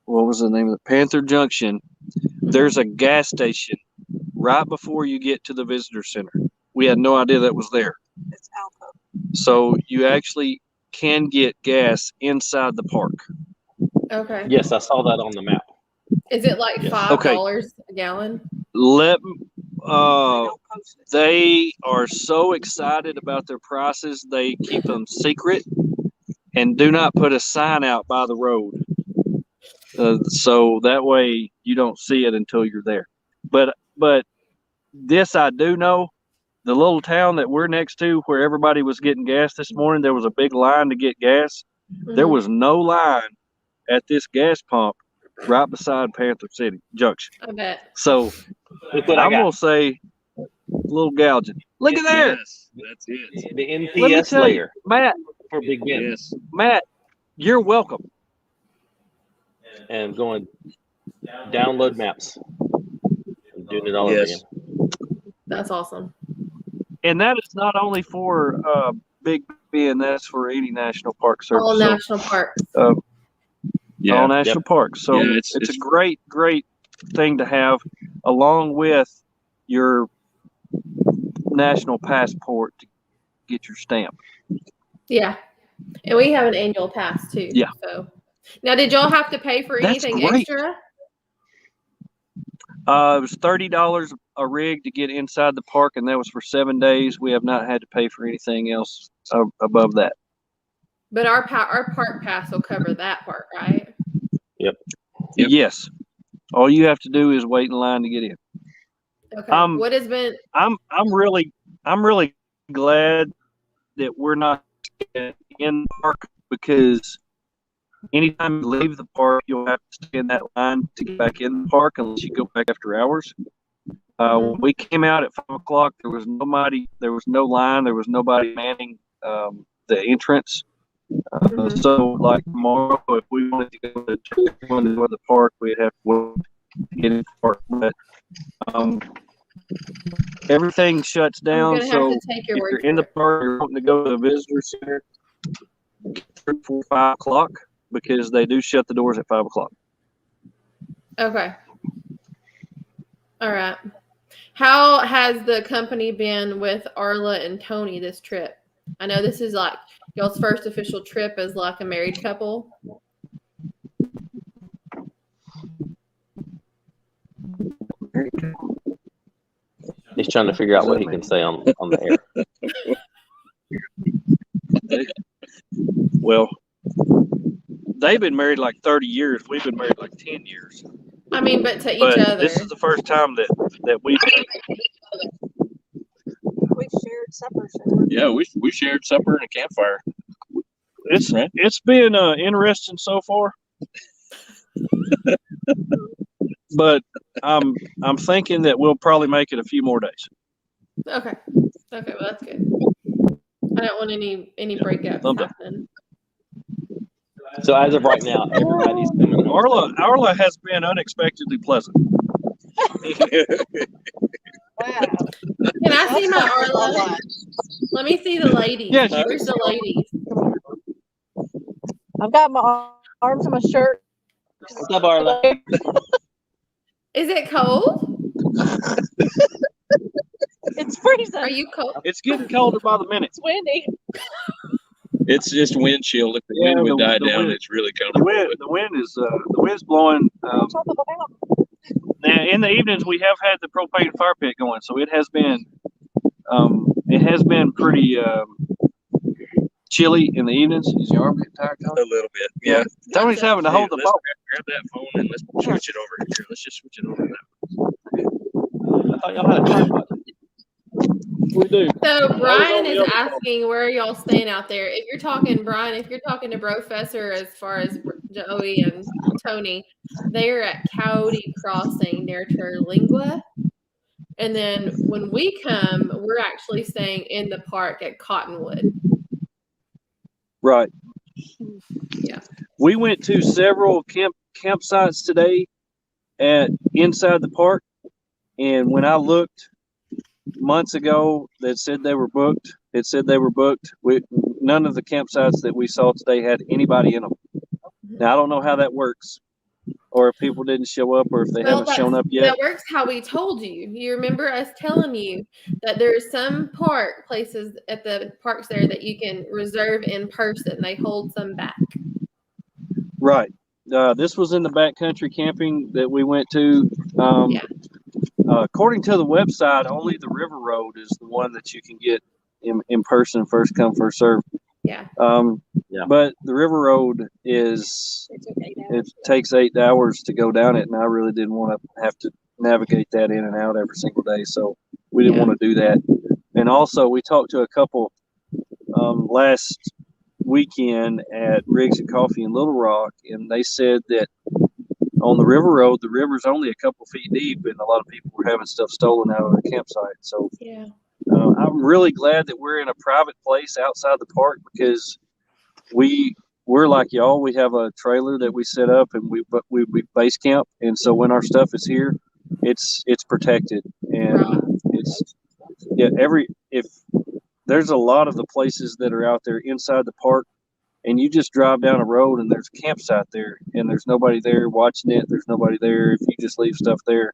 what was the name of it? Panther Junction, there's a gas station right before you get to the visitor center. We had no idea that was there. It's Alpo. So you actually can get gas inside the park. Okay. Yes, I saw that on the map. Is it like Yes. $5 a gallon? Let They don't post it. they are so excited about their prices, they keep them secret and do not put a sign out by the road. So that way you don't see it until you're there. But this I do know, the little town that we're next to where everybody was getting gas this morning, there was a big line to get gas. There Mhm. was no line at this gas pump right beside Panther City Junction. I bet. So Look what I I'm got. gonna say a little gouging. Look at there. Yes, that's it. The Let me NPS tell you, layer Matt, for Big Ben. Yes. Matt, you're welcome. And going download maps. I'm doing it all over Yes. again. That's awesome. And that is not only for Big Ben, that's for any national park service. All So, national parks. Yeah. all national parks. So Yeah, it's it's a great thing to have along with your national passport to get your stamp. Yeah. And we have an annual pass too. Yeah. So now, did y'all have to pay for That's anything great. extra? It was $30 a rig to get inside the park, and that was for 7 days. We have not had to pay for anything else above that. But our park pass will cover that part, right? Yep. Yes. All you have to do is wait in line to get in. Okay. Um, What has been? I'm really glad that we're not in the park, because anytime you leave the park, you'll have to stay in that line to get back in the park unless you go back after hours. When we came out at 5 o'clock, there was nobody. There was no line. There was nobody manning the entrance. So, like tomorrow, if we wanted to go to the park, we'd have to wait to get in the park. But everything shuts I'm down. gonna So have to take your if word you're for in the it. park, you're wanting to go to the visitor center, get there before 5 o'clock, because they do shut the doors at 5 o'clock. Okay. All right. How has the company been with Arla and Tony this trip? I know this is like y'all's first official trip as like a married couple. He's trying to figure out what he can say on the air. Well, they've been married like 30 years. We've been married like 10 years. I mean, but to each But other. this is the first time that we've We've shared suppers. And Yeah, we shared supper and a campfire. it's been interesting so far. But I'm thinking that we'll probably make it a few more days. Okay. Okay, well that's good. I don't want any breakups Thumbs up. happening. So as of right now, everybody's coming home. Arla has been unexpectedly pleasant. Wow. Can I see my That's not a Arlo? lot. Let me see the ladies. Yes, you Where's the ladies? I've got my arms in my shirt. What's up, Arla? Is it cold? It's freezing. Are you cold? It's getting colder by the minute. It's windy. It's just wind chill. If the Yeah, wind would the- die the down, wind- it's really The comfortable. wind, the wind's blowing. Now in the evenings we have had the propane fire pit going, so it has been pretty chilly in the evenings. Is your arm getting tired, Tony? A little bit, yeah. Tony's Gotcha. having to hold the Let's boat. grab that phone and let's switch it over here. Let's just switch it over now. I thought y'all had a tripod. We do. So on Brian the is other phone. asking where are y'all staying out there. If you're talking Brian, if you're talking to Brofessor as far as Joey and Tony, they're at Coyote Crossing near Terlingua. And then when we come, we're actually staying in the park at Cottonwood. Right. Yeah. We went to several campsites today at inside the park, and when I looked months ago that said they were booked, none of the campsites that we saw today had anybody in them. Now I don't know how that works, or if people didn't show up, or if they haven't shown up yet. That works how we told you. You remember us telling you that there's some park places at the parks there that you can reserve in person. They hold some back. Right. This was in the backcountry camping that we went to. Yeah. According to the website, only the River Road is the one that you can get in person, first come, first serve. Yeah. Yeah. But the River Road it takes 8 hours to go down it, and I really didn't want to have to navigate that in and out every single day, so we didn't want to do that. And also, we talked to a couple last weekend at Riggs and Coffee in Little Rock, and they said that on the River Road, the river's only a couple feet deep, and a lot of people were having stuff stolen out of their campsite. So Yeah. I'm really glad that we're in a private place outside the park, because we're like y'all. We have a trailer that we set up, and we base camp, and so when our stuff is here, it's protected, and if there's a lot of the places that are out there inside the park, and you just drive down a road and there's a campsite there, and there's nobody there watching it. There's nobody there if you just leave stuff there.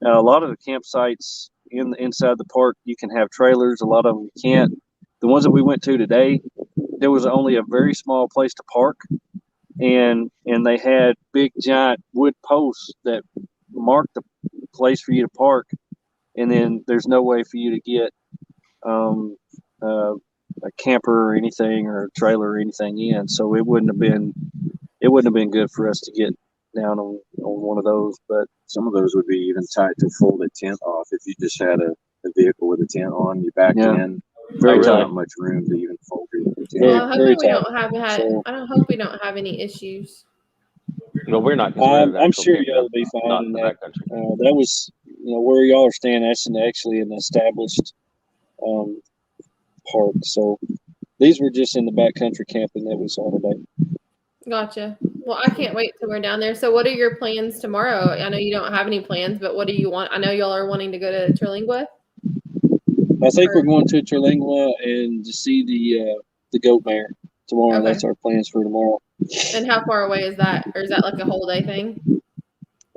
A lot of the campsites inside the park, you can have trailers. A lot of them you can't. The ones that we went to today, there was only a very small place to park, and they had big giant wood posts that marked the place for you to park, and then there's no way for you to get a camper or anything, or a trailer or anything in. So it wouldn't have been good for us to get down on one of those. But some of those would be even tight to fold a tent off. If you just had a vehicle with a tent on, you back in. Very There's tight. not much room to even fold your tent. Well, Very I hope we don't have any issues. No, we're not. 'Cause we're at I'm actual sure campground, y'all will be fine not in the that. backcountry. That was, where y'all are staying. That's actually an established park. So these were just in the backcountry camping that we saw today. Gotcha. Well, I can't wait till we're down there. So what are your plans tomorrow? I know you don't have any plans, but what do you want? I know y'all are wanting to go to Terlingua. I think we're going to Terlingua and to see the goat mare tomorrow. Okay. That's our plans for tomorrow. And how far away is that? Or is that like a whole day thing?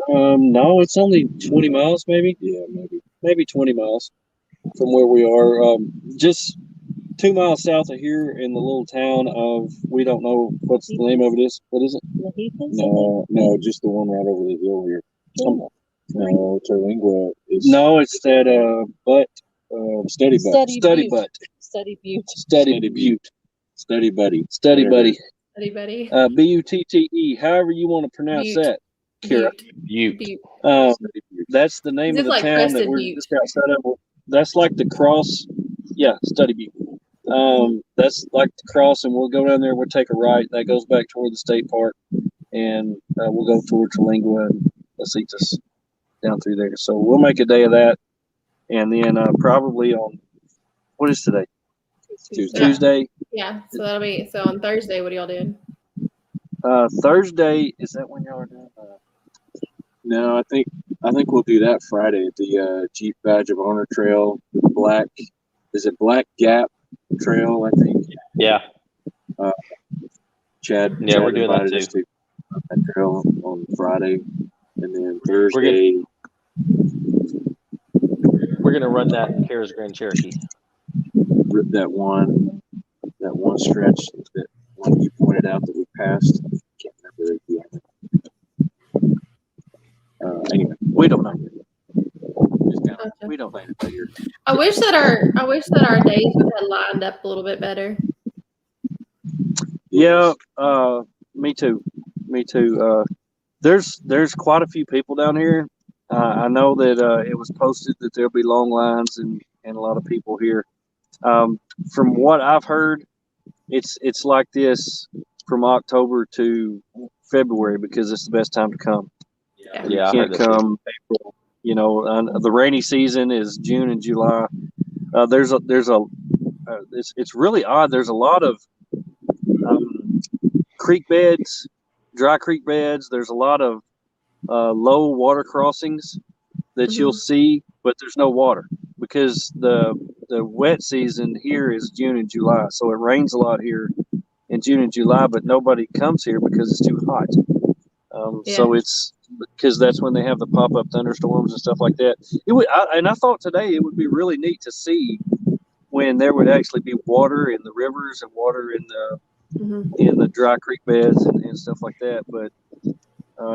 No, it's only 20 miles, maybe. Yeah, maybe 20 miles from where we are. Just 2 miles south of here in the little town of, we don't know what's the name of it is. What is it? No, just the one right over the hill here. No, Terlingua is. No, it's that Study Butt. Study Butt. Study Butte. Study Butte. Study Buddy. Study Buddy. Anybody? Butte. However you want to pronounce Butte. that, Kara. Butte. That's the name Is of it the like town Crested that we're Butte? just outside of. That's like the cross. Yeah, Study Butte. That's like the cross, and we'll go down there. We'll take a right. That goes back toward the state park, and we'll go toward Terlingua and Lasitas down through there. So we'll make a day of that, and then probably on, what is today? Tuesday. Yeah. So that'll be, so on Thursday, what are y'all doing? Thursday, is that when y'all are doing? No, I think we'll do that Friday at the Jeep Badge of Honor Trail. Is it Black Gap Trail? I think. Yeah. Chad. Yeah, we're doing that invited too. us to that trail on Friday, and then Thursday. We're gonna run that in Cara's Grand Cherokee. That one stretch, that one you pointed out that we passed. Can't remember the anyway, we don't know. We don't know anything here. I wish that our days would have lined up a little bit better. Yeah, me too. There's quite a few people down here. I know that it was posted that there'll be long lines and a lot of people here. From what I've heard, it's like this from October to February because it's the best time to come. Yeah. You Yeah, I heard can't that too. come April. You know, the rainy season is June and July. It's really odd. There's a lot of creek beds, dry creek beds. There's a lot of low water crossings that you'll see, but there's no water because the wet season here is June and July. So it rains a lot here in June and July, but nobody comes here because it's too hot. So it's because that's when they have the pop-up thunderstorms and stuff like that. I thought today it would be really neat to see when there would actually be water in the rivers and water in the dry creek beds and stuff like that. But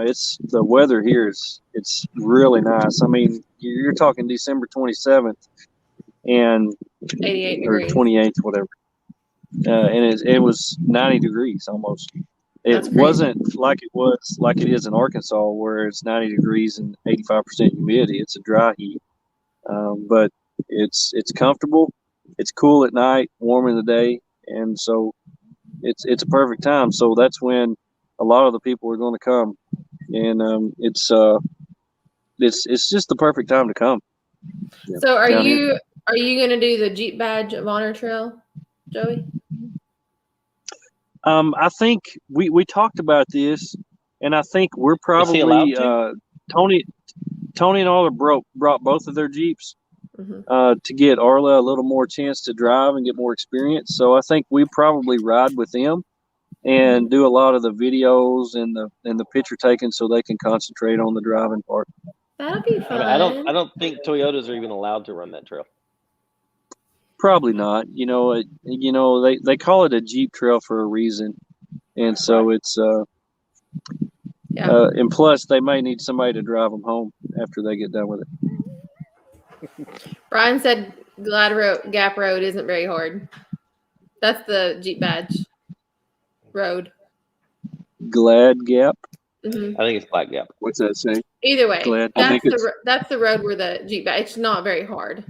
it's the weather here it's really nice. I mean, you're talking December 27th and 88 or degrees. 28th, whatever, and it was 90 degrees almost. That's It crazy. wasn't like it is in Arkansas where it's 90 degrees and 85% humidity. It's a dry heat, but it's comfortable. It's cool at night, warm in the day, and so it's a perfect time. So that's when a lot of the people are going to come, and it's just the perfect time to come. So are down you going to do the Jeep Badge of Honor Trail, Joey? I think we talked about this, and I think we're probably Tony and Arla brought both of their Jeeps to get Arla a little more chance to drive and get more experience. So I think we probably ride with them and do a lot of the videos and the picture taking so they can concentrate on the driving part. That'll be fun. I don't think Toyotas are even allowed to run that trail. Probably not. You know, they call it a Jeep trail for a reason, and so it's and plus they may need somebody to drive them home after they get done with it. Brian said Gap Road isn't very hard. That's the Jeep Badge road. Glad Gap. I think it's Black Gap. What's that say? Either way, Glad. that's the road where the Jeep Badge. It's not very hard.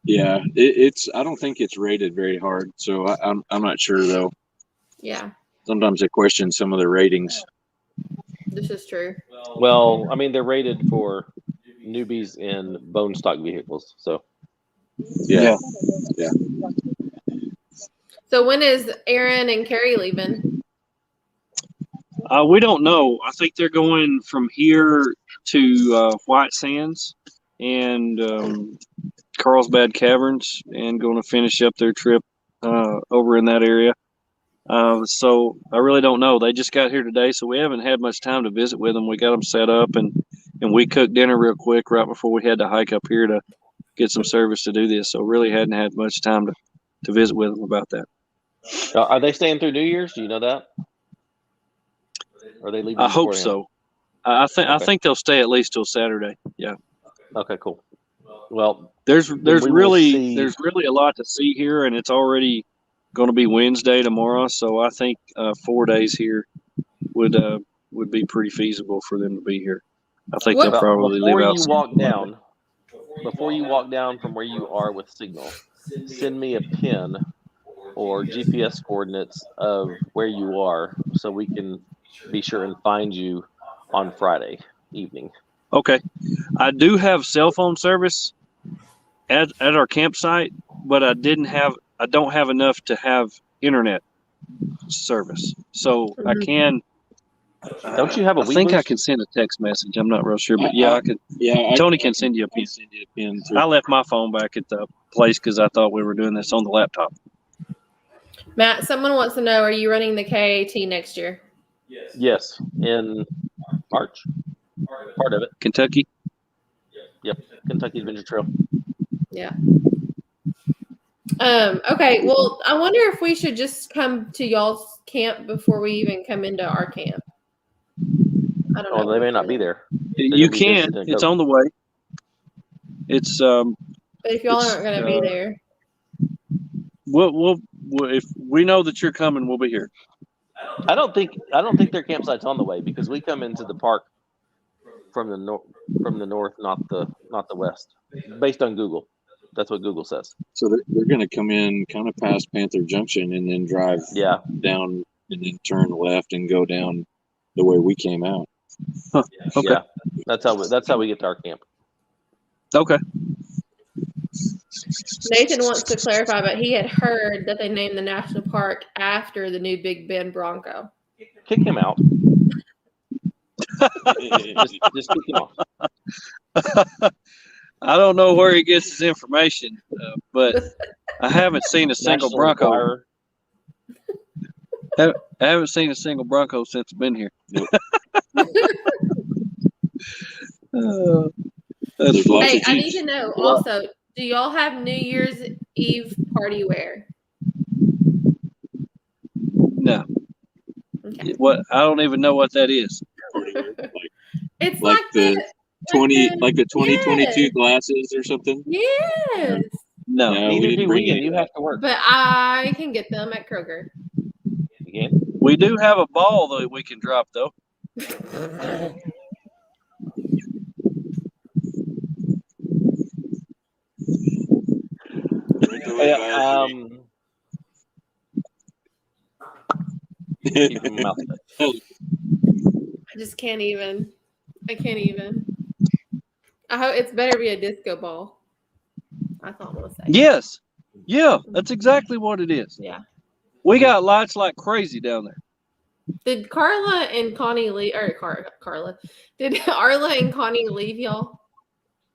Yeah, it's. I don't think it's rated very hard, so I'm not sure though. Yeah. Sometimes they question some of the ratings. This is true. Well, I mean, they're rated for newbies in bone stock vehicles, so. Yeah. So when is Aaron and Carrie leaving? We don't know. I think they're going from here to White Sands and Carlsbad Caverns and going to finish up their trip over in that area. So I really don't know. They just got here today, so we haven't had much time to visit with them. We got them set up, and we cooked dinner real quick right before we had to hike up here to get some service to do this. So really hadn't had much time to visit with them about that. Are they staying through New Year's? Do you know that? Or are they leaving? I hope beforehand? so. I think they'll stay at least till Saturday. Yeah. Okay, cool. Well, there's really a lot to see here, and it's already going to be Wednesday tomorrow. So I think 4 days here would be pretty feasible for them to be here. I think they'll probably leave out. Before you walk down from where you are with signal, send me a pin or GPS coordinates of where you are so we can be sure and find you on Friday evening. Okay. I do have cell phone service at our campsite, but I don't have enough to have internet service. So I can Don't you have a I think I Weeboost? can send a text message. I'm not real sure, but yeah, I could. Yeah, Tony can send you a pin. Send you a pin through. I left my phone back at the place because I thought we were doing this on the laptop. Matt, someone wants to know: are you running the KAT next year? Yes, in March. Part of it. Kentucky. Yep, Kentucky Adventure Trail. Yeah. Okay. Well, I wonder if we should just come to y'all's camp before we even come into our camp. I don't know. Oh, they may not be there. You gonna be can. visiting It's Coke. on the way. It's But if y'all It's, aren't going to be there, we'll if we know that you're coming, we'll be here. I don't think their campsite's on the way because we come into the park from the north, not the west. Based on Google, that's what Google says. So they're going to come in kind of past Panther Junction and then drive down and then turn left and go down the way we came out. Huh. Okay. Yeah, that's how we get to our camp. Okay. Nathan wants to clarify, but he had heard that they named the national park after the new Big Bend Bronco. Kick him out. just kick him off. I don't know where he gets his information, but I haven't seen a single National Bronco. Enquirer. I haven't seen a single Bronco since I've been here. Nope. That's funny. Hey, I need to know also, do y'all have New Year's Eve party wear? No. Okay. What? I don't even know what that is. It's like the 2022 yes. glasses or something. Yes. No. No, Neither we do didn't we, bring and any you of have to work. But I can get them at Kroger. Again. We do have a ball that we can drop though. Keep your mouth shut. I just can't even. I can't even. I hope it's better be a disco ball. I thought I was saying. Yes. Yeah, that's exactly what it is. Yeah. We got lights like crazy down there. Did Carla and Connie leave? Or Carla? Did Arla and Connie leave y'all?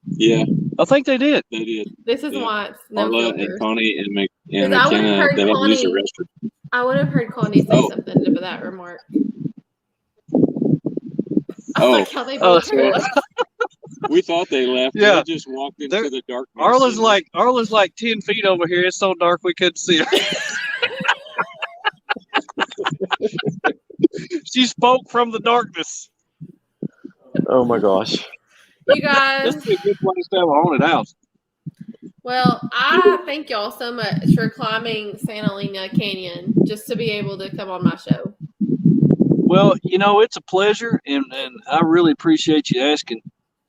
Yeah, I think they did. they did. This is why it's no Arla filters. and Connie and Because I would have McKenna, heard they had to use the Connie. restroom. I would have heard Connie say something to that remark. I like how they both so- left. We thought they left. Yeah. They just walked into They're- the darkness. Arla's and- like 10 feet over here. It's so dark we couldn't see her. She spoke from the darkness. Oh my gosh. You guys. This is a good place to have a haunted house. Well, I thank y'all so much for climbing Santa Elena Canyon just to be able to come on my show. Well, it's a pleasure, and I really appreciate you asking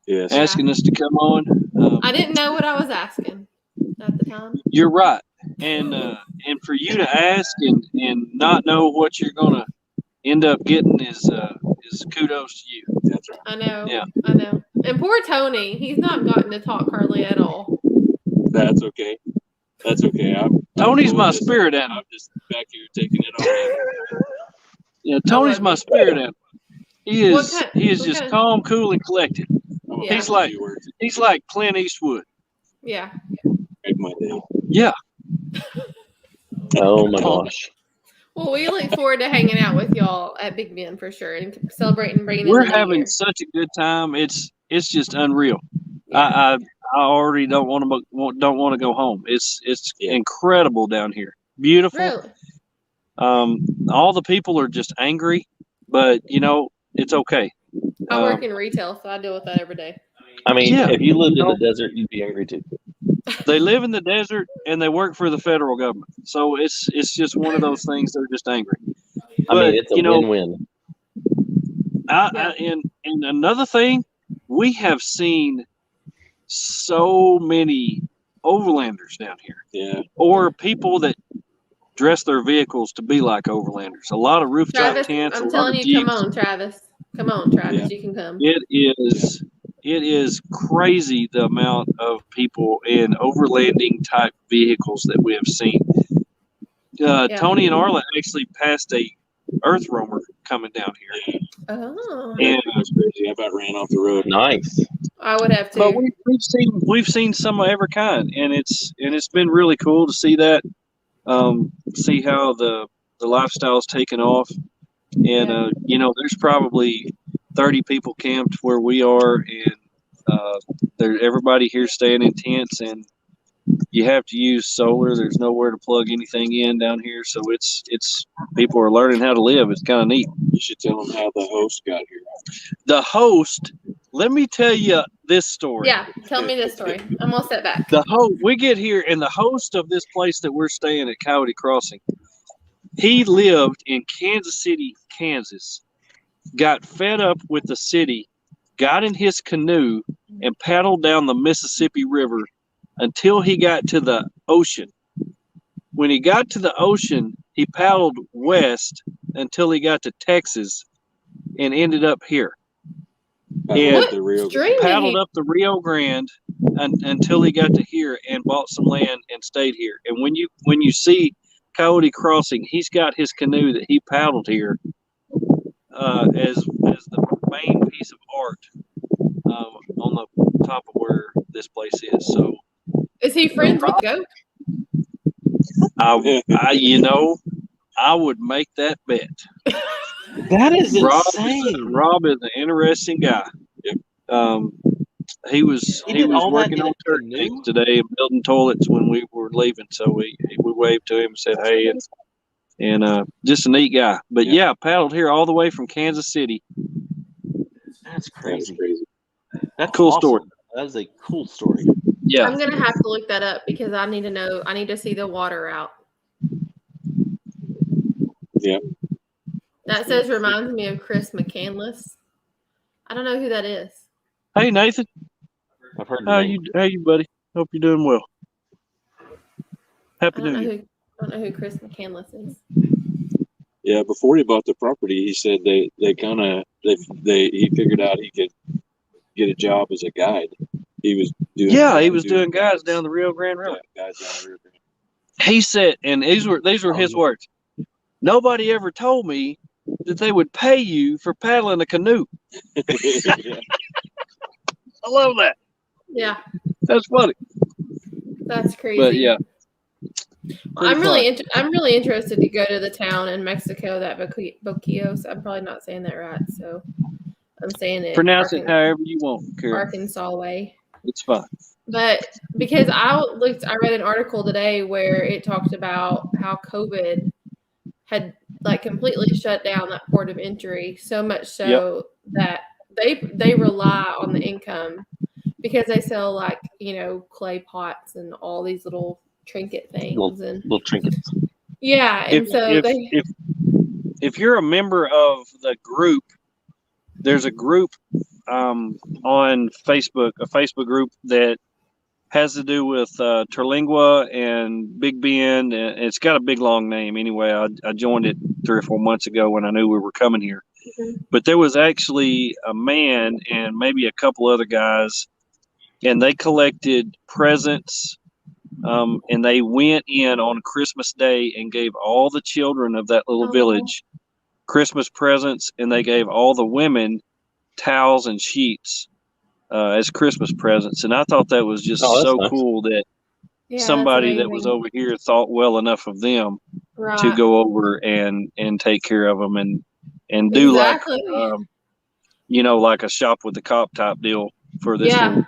Yes. us to come on. I didn't know what I was asking at the time. You're right, and for you to ask and not know what you're gonna end up getting is kudos to you. That's right. I know. Yeah. I know. And poor Tony, he's not gotten to talk hardly at all. That's okay. That's okay. Tony's I'm my just- spirit animal. I'm just back here taking it all. Yeah, Tony's my spirit animal. He is What just kind- calm, cool, and collected. I'm Yeah. He's like- few words. He's like Clint Eastwood. Yeah. Make my day. Yeah. Oh my gosh. Well, we look forward to hanging out with y'all at Big Ben for sure and celebrating bringing We're in the new having year. such a good time. It's just unreal. I already don't want to go home. It's Yeah. incredible down here. Beautiful. Really? All the people are just angry, but it's okay. I work in retail, so I deal with that every day. I mean, Yeah. if you lived in the desert, you'd be angry too. They live in the desert and they work for the federal government, so it's just one of those things. They're just angry. I But, mean, it's a win-win. And another thing, we have seen so many overlanders down here, Yeah. or people that dress their vehicles to be like overlanders. A lot of rooftop Travis, tents. I'm a lot telling of you, Jeeps. come on, Travis. Come on, Travis. Yeah. You can come. It is crazy the amount of people in overlanding type vehicles that we have seen. Tony and Arla actually passed a earth roamer coming down here. Oh, And That was crazy. I about ran off the road. Nice. I would have but to. we've seen some of every kind, and it's been really cool to see that, see how the lifestyle's taken off. And there's probably 30 people camped where we are, and everybody here's staying in tents, and you have to use solar. There's nowhere to plug anything in down here, so it's people are learning how to live. It's kind of neat. You should tell them how the host got here. The host, let me tell you this story. Yeah, tell me this story. I'm all set back. We get here, and the host of this place that we're staying at, Coyote Crossing, he lived in Kansas City, Kansas, got fed up with the city, got in his canoe, and paddled down the Mississippi River until he got to the ocean. When he got to the ocean, he paddled west until he got to Texas and ended up here. And What the Rio stream paddled did up the Rio Grande until he got to here and bought some land and stayed here. And when you see Coyote Crossing, he's got his canoe that he paddled here as the main piece of art on the top of where this place is. So Is he friends with Goat? I would make that bet. That is insane. Rob is an interesting guy. Yep. He was did all that working in on a turkey canoe? tanks today and building toilets when we were leaving. So we waved to him and said hey, and just a neat guy. But yeah, paddled here all the way from Kansas City. That's That was crazy. crazy. That's Cool awesome. story. That is a cool story. Yeah. I'm gonna have to look that up because I need to know. I need to see the water out. Yeah. That says reminds me of Chris McCandless. I don't know who that is. Hey Nathan, I've heard the how name. you buddy? Hope you're doing well. Happy I don't New know Year. I don't know who Chris McCandless is. Yeah, before he bought the property, he said he figured out he could get a job as a guide. He was doing guides down the Rio Grande River. Guides down the Rio Grande. He said, and these were his words. Nobody ever told me that they would pay you for paddling a canoe. Yeah. I love that. Yeah, That's funny. that's crazy. But yeah, I'm really interested to go to the town in Mexico that Boquillos. I'm probably not saying that right, so I'm saying it. pronounce it however you want, Cara. Arkansas way. It's fine. But because I read an article today where it talked about how COVID had like completely shut down that port of entry, so much so that they rely on the income because they sell like, clay pots and all these little trinket things and Little trinkets. yeah, and If you're a member of the group, there's a group on Facebook, a Facebook group that has to do with Terlingua and Big Bend, and it's got a big long name. Anyway, I joined it 3 or 4 months ago when I knew we were coming here. Mhm. But there was actually a man and maybe a couple other guys, and they collected presents, and they went in on Christmas Day and gave all the children of that little village Christmas presents, and they gave all the women towels and sheets as Christmas presents. And I thought that was just so nice. cool that yeah, somebody that's that was amazing. over here thought well enough of them Right. to go over and take care of them and do Exactly. like a shop with the cop type deal for this Yeah.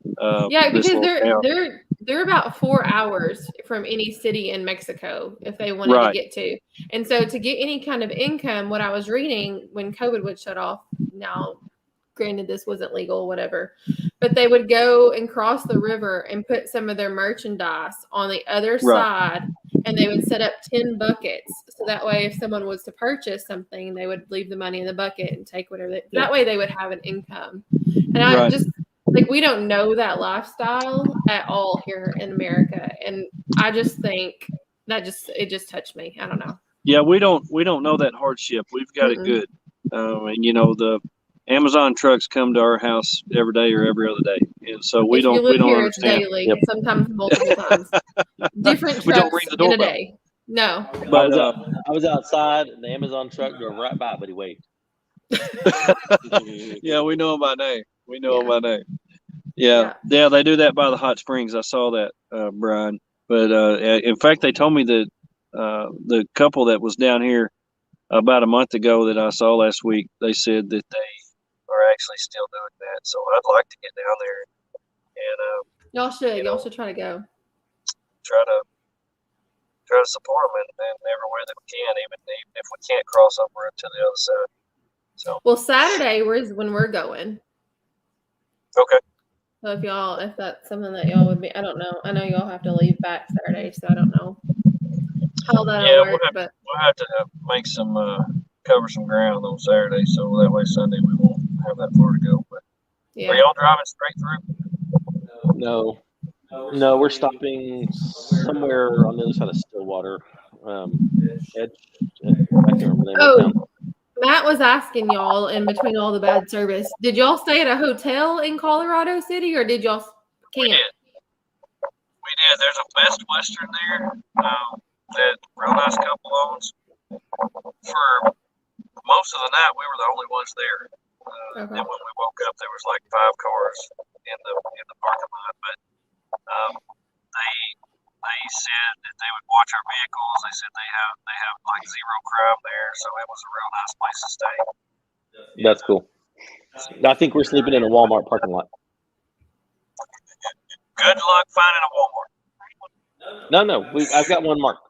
little, this Because little town. they're about 4 hours from any city in Mexico if they wanted Right. to get to. And so to get any kind of income, what I was reading when COVID would shut off, now granted this wasn't legal, whatever, but they would go and cross the river and put some of their merchandise on the other side, and they would set up 10 buckets. So that way, if someone was to purchase something, they would leave the money in the bucket and take whatever. That way, they would have an income. And I just we don't know that lifestyle at all here in America, and I just think that it just touched me. I don't know. Yeah, we don't know that hardship. We've got it good, and the Amazon trucks come to our house every day or every other day, and so we don't here, understand. it's daily, sometimes multiple times. Different We don't trucks ring the in a doorbell. day. No. But I was outside, and the Amazon truck drove right by, but he waved. yeah, we know him by name. We know Yeah. him by name. Yeah, they do that by the hot springs. I saw that, Brian. But in fact, they told me that the couple that was down here about a month ago that I saw last week, they said that they are actually still doing that. So I'd like to get down there and Y'all should. You know. Y'all should try to go. try to support them in everywhere that we can, even if we can't cross over to the other side. So Well, Saturday is when we're going. okay. So if that's something that y'all would be, I don't know. I know y'all have to leave back Saturday, so I don't know how that'll Yeah, work. But we'll have to make some cover some ground on Saturday, so that way Sunday we won't have that far to go. But yeah. are y'all driving straight through? No, we're stopping somewhere on the other side of Stillwater. Edge. I can't remember the name of the town. Matt was asking y'all in between all the bad service. Did y'all stay at a hotel in Colorado City, or did y'all camp? We did. There's a Best Western there that real nice couple owns. For most of the night, we were the only ones there. Okay. And when we woke up, there was like 5 cars in the parking lot. But they said that they would watch our vehicles. They said they have like zero crime there, so it was a real nice place to stay. That's cool. I think we're sleeping in a Walmart parking lot. Good luck finding a Walmart. No, I've got one marked.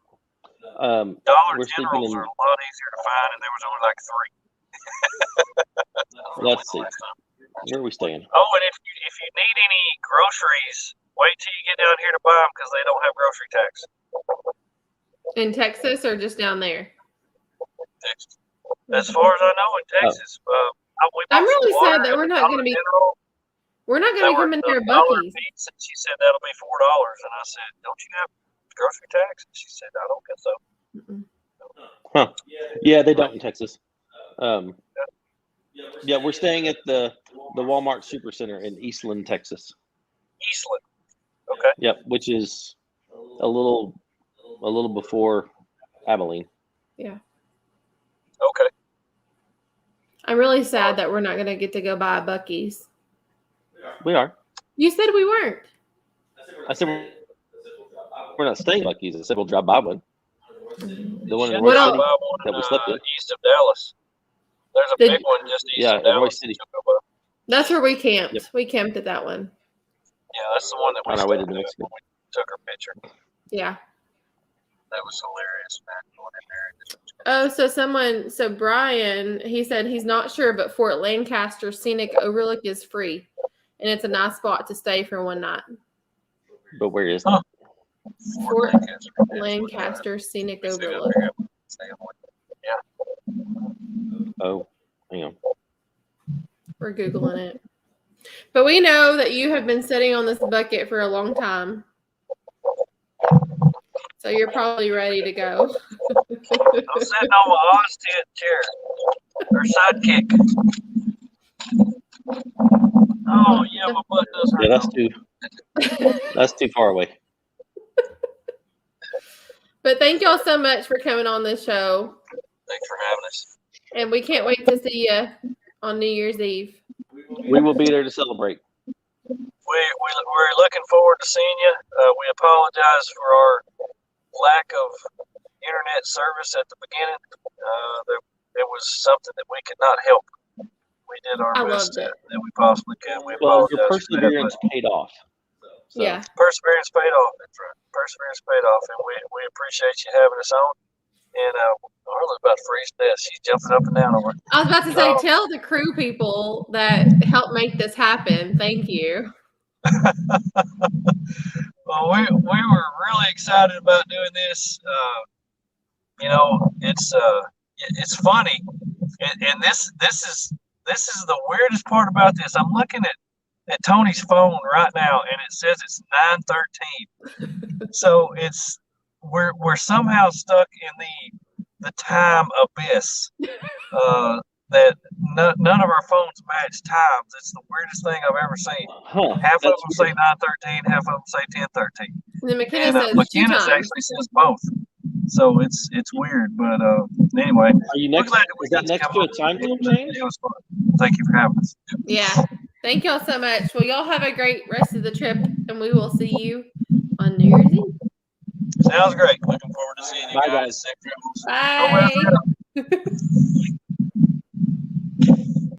Dollar We're sleeping Generals in. are a lot easier to find, and there was only like 3. Let's see. Where are we staying? Oh, and if you need any groceries, wait till you get down here to buy them because they don't have grocery tax. In Texas or just down there? Texas. As far as I know, in Texas, I'm really sad that we're not going to be. We're not going to be coming here at Buc-ee's. And she said that'll be $4, and I said, "Don't you have grocery tax?" And she said, "I don't guess so." Huh? Yeah, they don't in Texas. Yeah, we're staying at the Walmart Supercenter in Eastland, Texas. Eastland. Okay. Yep, which is a little before Abilene. Yeah. Okay. I'm really sad that we're not going to get to go buy Buc-ee's. We are. You said we weren't. I said we're not staying at Buc-ee's. I said we'll drive by one. The one in What Roy else? City that we slept in. East of Dallas. There's a big one just east of in Roy Dallas. City. That's where we camped. Yep. We camped at that one. Yeah, that's the one that we On our way to stopped New at Mexico. when we took our picture. Yeah. That was hilarious, man. Going in there. So Brian, he said he's not sure, but Fort Lancaster Scenic Overlook is free. And it's a nice spot to stay for one night. But where is that? Fort Lancaster Scenic Overlook. Yeah. Oh, hang on. We're Googling it. But we know that you have been sitting on this bucket for a long time. So you're probably ready to go. I'm sitting on my Oz chair. Or sidekick. Oh, yeah, my butt does hurt. Yeah, that's too far away. But thank y'all so much for coming on this show. Thanks for having us. And we can't wait to see you on New Year's Eve. We will be there to celebrate. We're looking forward to seeing you. We apologize for our lack of internet service at the beginning. There was something that we could not help. We did our best that we possibly could. We Well, apologize your perseverance for that, paid off. So. Yeah. Perseverance paid off. That's right. Perseverance paid off, and we appreciate you having us on. And Arla's about to freeze to death. She's jumping up and down over. I was about to say, tell the crew people that helped make this happen. Thank you. Well, we were really excited about doing this. It's funny, and this is the weirdest part about this. I'm looking at Tony's phone right now, and it says it's 9:13. So we're somehow stuck in the time abyss. That none of our phones match times. It's the weirdest thing I've ever seen. Half of them say 9:13, half of them say 10:13. And then McKenna says McKenna's 2 times. actually says both. So it's weird, but anyway. Are you next? Glad Is that next to a time zone change? It was fun. Thank you for having us. Yeah. Thank y'all so much. Well, y'all have a great rest of the trip, and we will see you on New Year's Eve. Sounds great. Looking forward to seeing you Bye, guys. guys. Safe travels. Go Bye. West.